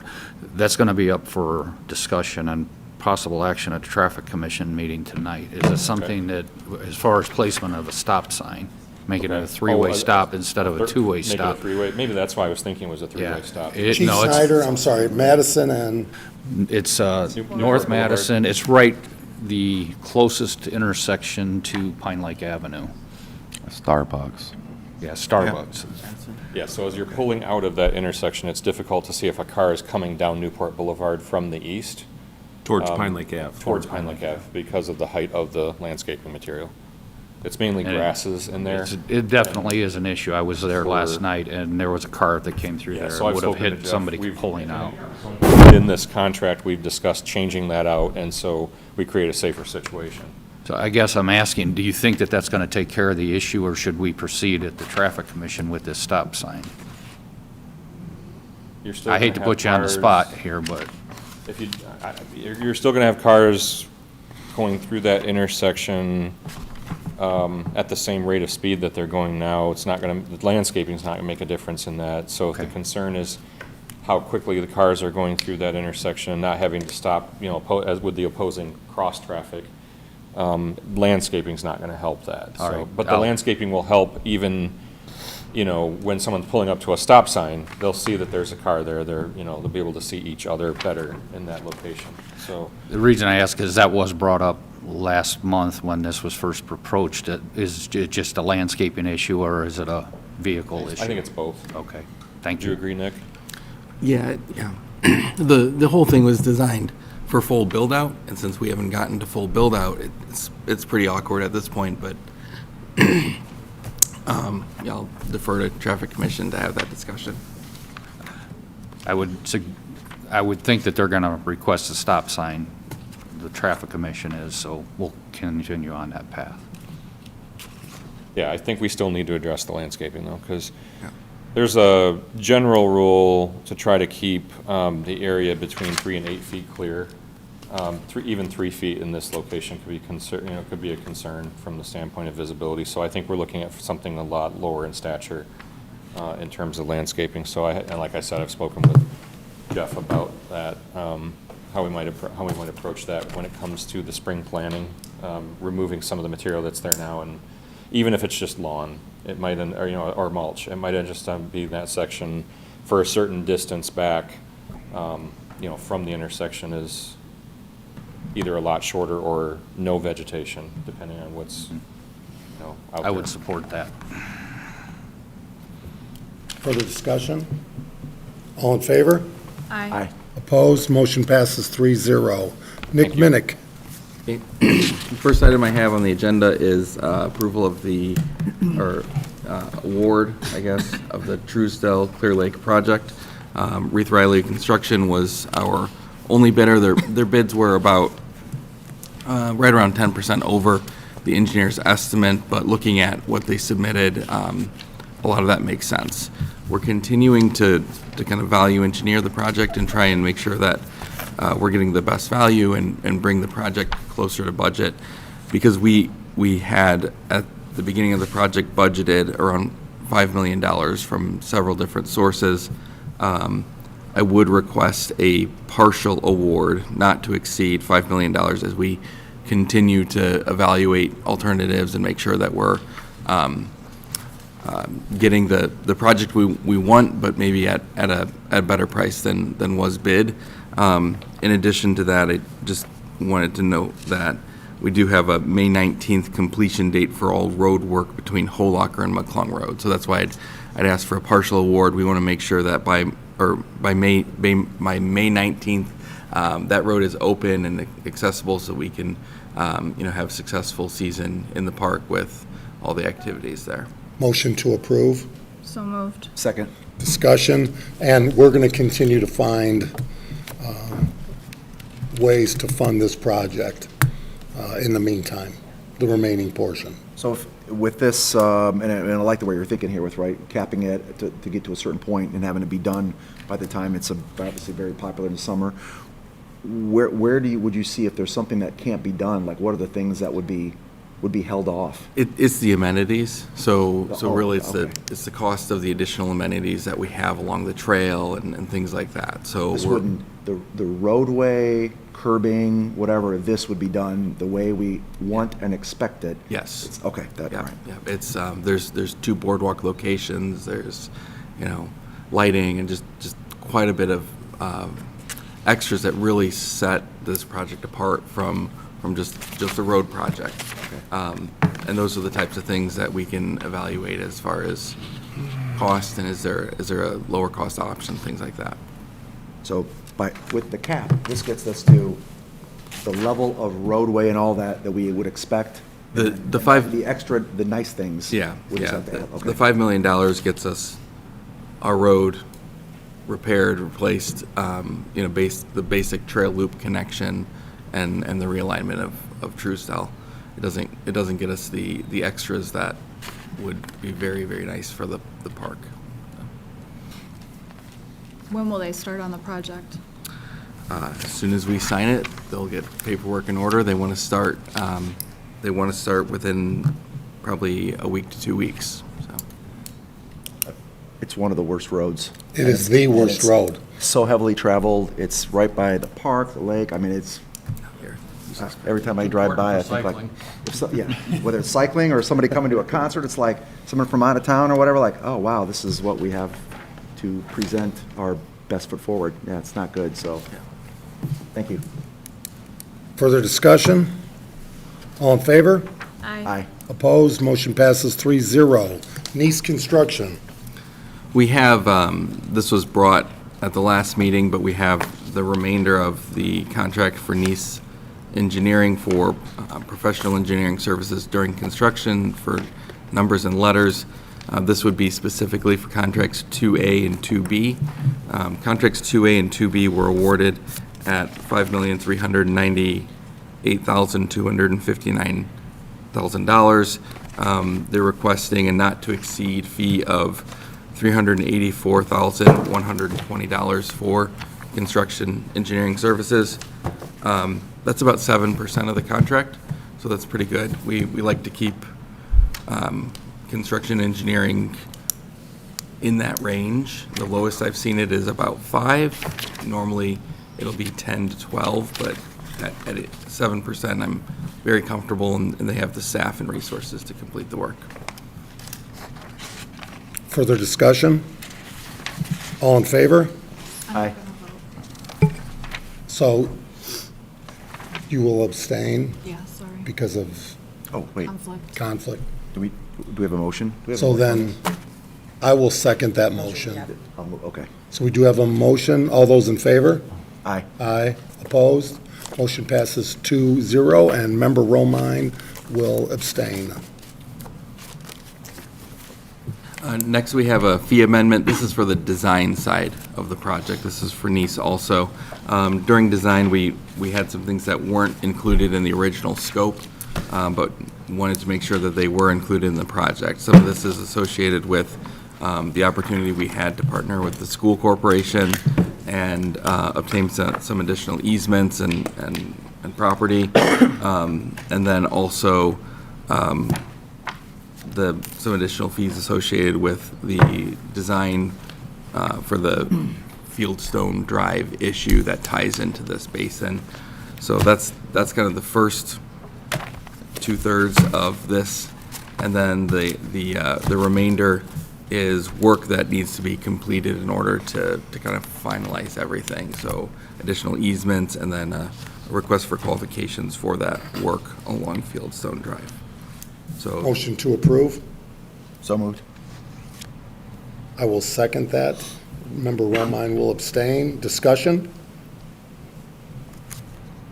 that's going to be up for discussion and possible action at the Traffic Commission meeting tonight. Is it something that, as far as placement of a stop sign, make it a three-way stop instead of a two-way Make stop? it a three-way, maybe that's why I was thinking it was a three-way stop. Chief Snyder, I'm sorry, Madison and? It's North Madison. It's right the closest intersection to Pine Lake Avenue. Starbucks. Yeah, Starbucks. Yeah, so as you're pulling out of that intersection, it's difficult to see if a car is coming down Newport Boulevard from the east. Towards Pine Lake Ave. Towards Pine Lake Ave, because of the height of the landscaping material. It's mainly grasses in there. It definitely is an issue. I was there last night, and there was a car that came through there So and I've would have spoken to hit Jeff. somebody We've- pulling out. In this contract, we've discussed changing that out, and so we create a safer situation. So I guess I'm asking, do you think that that's going to take care of the issue, or should we proceed at the Traffic Commission with this stop sign? You're still I hate gonna to have put you on the cars- spot here, but If you're still gonna have cars going through that intersection at the same rate of speed that they're going now. It's not gonna, the landscaping's not gonna make a difference in that. So if the concern is how quickly the cars are going through that intersection, not having to stop, you know, as with the opposing cross traffic, landscaping's not gonna help that. All So, right. but the landscaping will help even, you know, when someone's pulling up to a stop sign, they'll see that there's a car there. They'll be able to see each other better in that location. So, the reason I ask is that was brought up last month when this was first approached. Is it just a landscaping issue, or is it a vehicle issue? I think it's both. Okay, thank Do you agree, Nick? Yeah. The whole thing was designed for full build-out, and since we haven't gotten to full build-out, it's pretty awkward at this point, but I'll defer to Traffic Commission to have that discussion. I would think that they're going to request a stop sign, the Traffic Commission is, so we'll continue on that path. Yeah, I think we still need to address the landscaping though, because there's a general rule to try to keep the area between 3 and 8 feet clear. Even 3 feet in this location could be could be a concern from the standpoint of visibility. So I think we're looking at something a lot lower in stature in terms of landscaping. So and like I said, I've spoken with Jeff about that, how we might approach that when it comes to the spring planning, removing some of the material that's there now, and even if it's just lawn, it might or mulch, it might just be that section for a certain distance back, from the intersection is either a lot shorter or no vegetation, depending on what's out I would there. support that. Further discussion? All in favor? Aye. Opposed? Motion passes 3-0. Nick Minnick. First item I have on the agenda is approval of the, award, I guess, of the Truesdale Clear Lake project. Reith Riley Construction was our only bidder. Their bids were about right around 10% over the engineer's estimate, but looking at what they submitted, a lot of that makes sense. We're continuing to kind of value engineer the project and try and make sure that we're getting the best value and bring the project closer to budget, because we had at the beginning of the project budgeted around $5 million from several different sources. I would request a partial award not to exceed $5 million as we continue to evaluate alternatives and make sure that we're getting the project we want, but maybe at a better price than was bid. In addition to that, I just wanted to note that we do have a May 19th completion date for all road work between Holocker and McClung Road. So that's why I'd ask for a partial award. We want to make sure that by May 19th, that road is open and accessible so we can have a successful season in the park with all the activities there. Motion to approve. So moved. Second. Discussion, and we're going to continue to find ways to fund this project in the meantime, the remaining portion. So with this, and I like the way you're thinking here with, right, capping it to get to a certain point and having it be done by the time it's obviously very popular in the summer, where would you see if there's something that can't be done? Like, what are the things that would be held off? It's the amenities. So really okay. it's the cost of the additional amenities that we have along the trail and things like that. So This wouldn't, the roadway, curbing, whatever, this would be done the way we want and expect it. Yes. Okay, that, Yeah, right. yeah. It's there's 2 boardwalk locations. There's lighting and just quite a bit of extras that really set this project apart from just a road project. Okay. And those are the types of things that we can evaluate as far as cost and is there a lower cost option, things like that. So with the cap, this gets us to the level of roadway and all that we would expect. The nice things. Yeah, we just yeah. have to have. Okay. The $5 million gets us our road repaired, replaced, the basic trail loop connection and the realignment of Truesdale. It doesn't get us the extras that would be very, very nice for the park. When will they start on the project? As soon as we sign it, they'll get paperwork in order. They want to start. They want to start within probably a week to 2 weeks. So. It's one of the worst roads. It is the worst road. So heavily traveled. It's right by the park, the lake. I mean, it's every time I drive by, I think like, whether it's cycling or somebody coming to a concert, it's like someone from out of town or whatever. Like, oh wow, this is what we have to present our best foot forward. Yeah, it's not good. So, thank you. Further discussion? All in favor? Aye. Opposed? Motion passes 3-0. Nice Construction. We have, this was brought at the last meeting, but we have the remainder of the contract for Nice Engineering for professional engineering services during construction for numbers and letters. This would be specifically for contracts 2A and 2B. Contracts 2A and 2B were awarded at $5,398,259. They're requesting a not-to-exceed fee of $384,120 for construction engineering services. That's about 7% of the contract, so that's pretty good. We like to keep construction engineering in that range. The lowest I've seen it is about 5. Normally, it'll be 10 to 12, but at 7%, I'm very comfortable, and they have the staff and resources to complete the work. Further discussion? All in favor? Aye. So you will abstain Yeah, sorry. because of Oh, wait. Conflict. Do we have a motion? Do we have a So motion? then, I will second that motion. Okay. So we do have a motion. All those in favor? Aye. Aye. Opposed? Motion passes 2-0, and Member Romine will abstain. Next, we have a fee amendment. This is for the design side of the project. This is for Nice also. During design, we had some things that weren't included in the original scope, but wanted to make sure that they were included in the project. Some of this is associated with the opportunity we had to partner with the school corporation and obtain some additional easements and property. And then also some additional fees associated with the design for the Fieldstone Drive issue that ties into this basin. So that's kind of the first 2/3 of this, and then the remainder is work that needs to be completed in order to kind of finalize everything. So additional easements and then a request for qualifications for that work along Fieldstone Drive. So Motion to approve. So moved. I will second that. Member Romine will abstain. Discussion?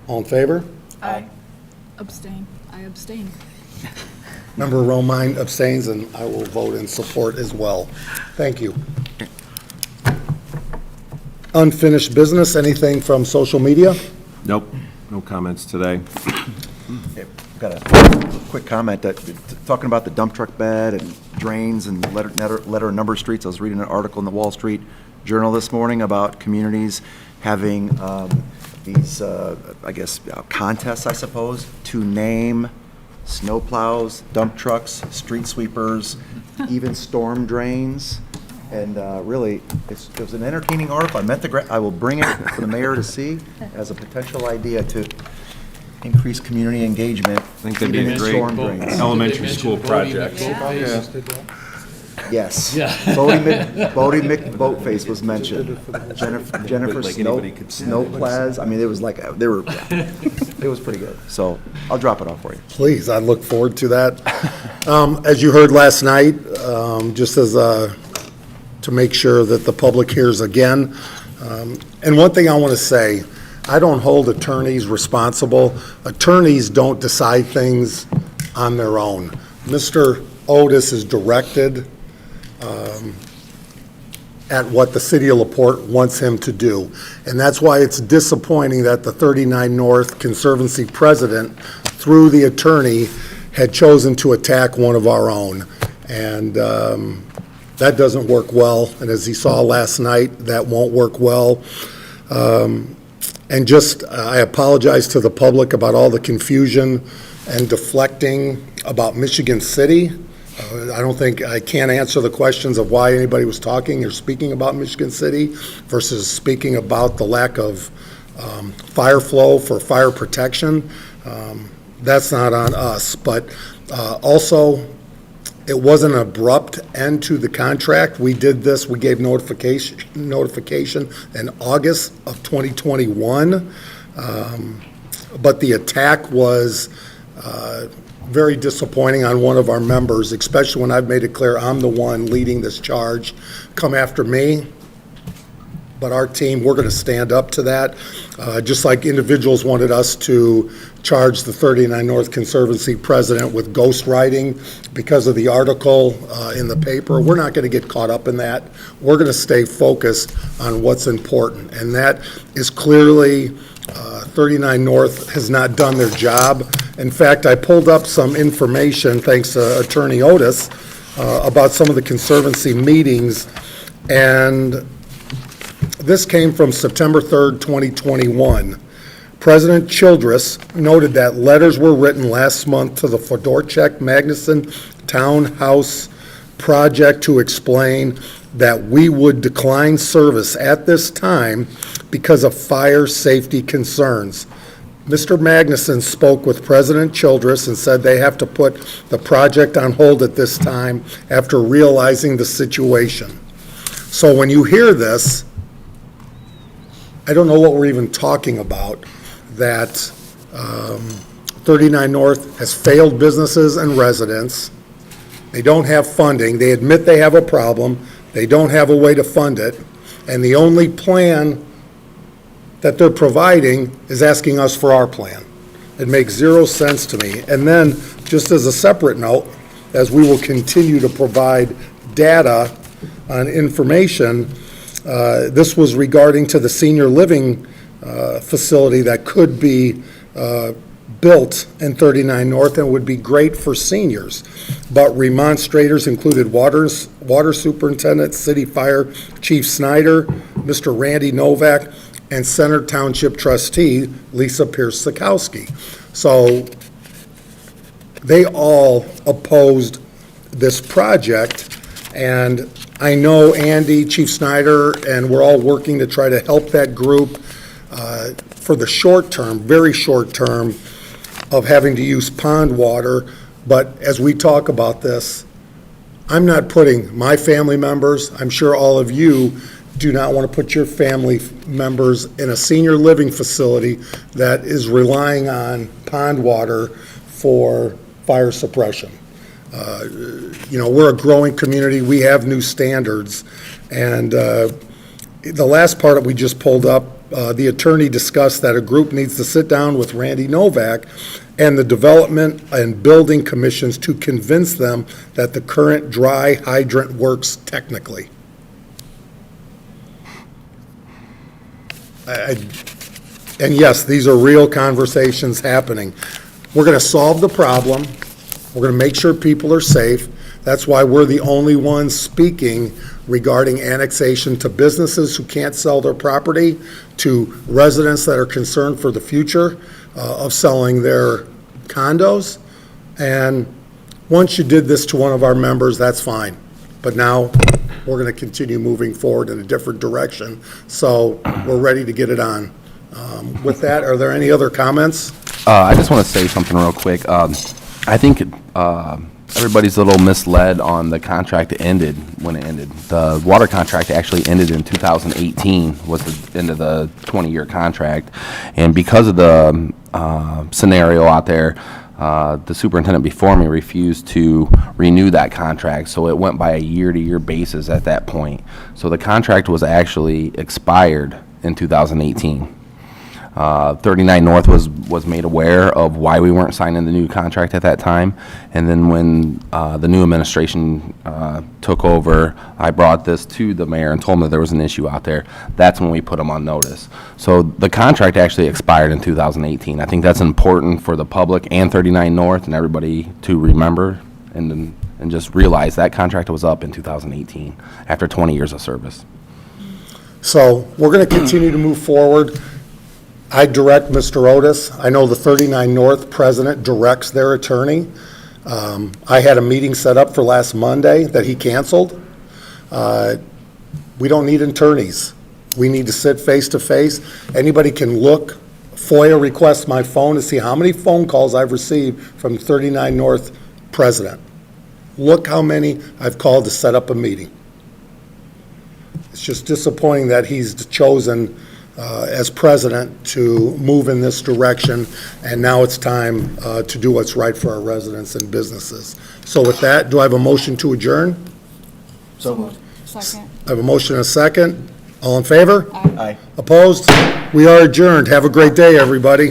All in favor? Aye. Abstain. I abstain. Member Romine abstains, and I will vote in support as well. Thank you. Unfinished business, anything from social media? Nope, no comments today. Got a quick comment that, talking about the dump truck bed and drains and letter and number streets. I was reading an article in the Wall Street Journal this morning about communities having these, I guess, contests, I suppose, to name snowplows, dump trucks, street sweepers, even storm drains. And really, it was an entertaining article. I will bring it for the mayor to see as a potential idea to increase community engagement. I think that'd be even a in great storm drains. elementary school project. Yes. Bodie McBoatface was mentioned. Jennifer Like anybody could- Snowplas. I mean, it was like, it was pretty good. So I'll drop it off for you. Please, I look forward to that. As you heard last night, just as to make sure that the public hears again, and one thing I want to say, I don't hold attorneys responsible. Attorneys don't decide things on their own. Mr. Otis is directed at what the city of LaPorte wants him to do. And that's why it's disappointing that the 39 North Conservancy president, through the attorney, had chosen to attack one of our own. And that doesn't work well. And as he saw last night, that won't work well. And just, I apologize to the public about all the confusion and deflecting about Michigan City. I can't answer the questions of why anybody was talking or speaking about Michigan City versus speaking about the lack of fire flow for fire protection. That's not on us, but also, it wasn't an abrupt end to the contract. We did this, we gave notification in August of 2021. But the attack was very disappointing on one of our members, especially when I've made it clear I'm the one leading this charge. Come after me. But our team, we're going to stand up to that. Just like individuals wanted us to charge the 39 North Conservancy president with ghostwriting because of the article in the paper. We're not going to get caught up in that. We're going to stay focused on what's important. And that is clearly 39 North has not done their job. In fact, I pulled up some information, thanks to Attorney Otis, about some of the Conservancy meetings. And this came from September 3rd, 2021. President Childress noted that letters were written last month to the Fedorchak Magnuson Townhouse project to explain that we would decline service at this time because of fire safety concerns. Mr. Magnuson spoke with President Childress and said they have to put the project on hold at this time after realizing the situation. So when you hear this, I don't know what we're even talking about, that 39 North has failed businesses and residents. They don't have funding. They admit they have a problem. They don't have a way to fund it. And the only plan that they're providing is asking us for our plan. It makes zero sense to me. And then, just as a separate note, as we will continue to provide data on information, this was regarding to the senior living facility that could be built in 39 North and would be great for seniors. But remonstrators included water superintendent, city fire chief Snyder, Mr. Randy Novak, and Center Township trustee Lisa Pierce-Sikowski. So they all opposed this project. And I know Andy, Chief Snyder, and we're all working to try to help that group for the short term, very short term, of having to use pond water. But as we talk about this, I'm not putting my family members, I'm sure all of you do not want to put your family members in a senior living facility that is relying on pond water for fire suppression. We're a growing community, we have new standards, and the last part that we just pulled up, the attorney discussed that a group needs to sit down with Randy Novak and the development and building commissions to convince them that the current dry hydrant works technically. And yes, these are real conversations happening. We're going to solve the problem. We're going to make sure people are safe. That's why we're the only ones speaking regarding annexation to businesses who can't sell their property, to residents that are concerned for the future of selling their condos. And once you did this to one of our members, that's fine. But now we're going to continue moving forward in a different direction. So we're ready to get it on. With that, are there any other comments? I just want to say something real quick. I think everybody's a little misled on the contract that ended when it ended. The water contract actually ended in 2018, was the end of the 20-year contract. And because of the scenario out there, the superintendent before me refused to renew that contract, so it went by a year-to-year basis at that point. So the contract was actually expired in 2018. 39 North was made aware of why we weren't signing the new contract at that time, and then when the new administration took over, I brought this to the mayor and told him that there was an issue out there. That's when we put them on notice. So the contract actually expired in 2018. I think that's important for the public and 39 North and everybody to remember and just realize that contract was up in 2018 after 20 years of service. So we're going to continue to move forward. I direct Mr. Otis. I know the 39 North president directs their attorney. I had a meeting set up for last Monday that he canceled. We don't need attorneys. We need to sit face to face. Anybody can look, FOIA request my phone to see how many phone calls I've received from the 39 North president. Look how many I've called to set up a meeting. It's just disappointing that he's chosen as president to move in this direction, and now it's time to do what's right for our residents and businesses. So with that, do I have a motion to adjourn? So moved. Second. I have a motion and a second. All in favor? Aye. Opposed? We are adjourned. Have a great day, everybody.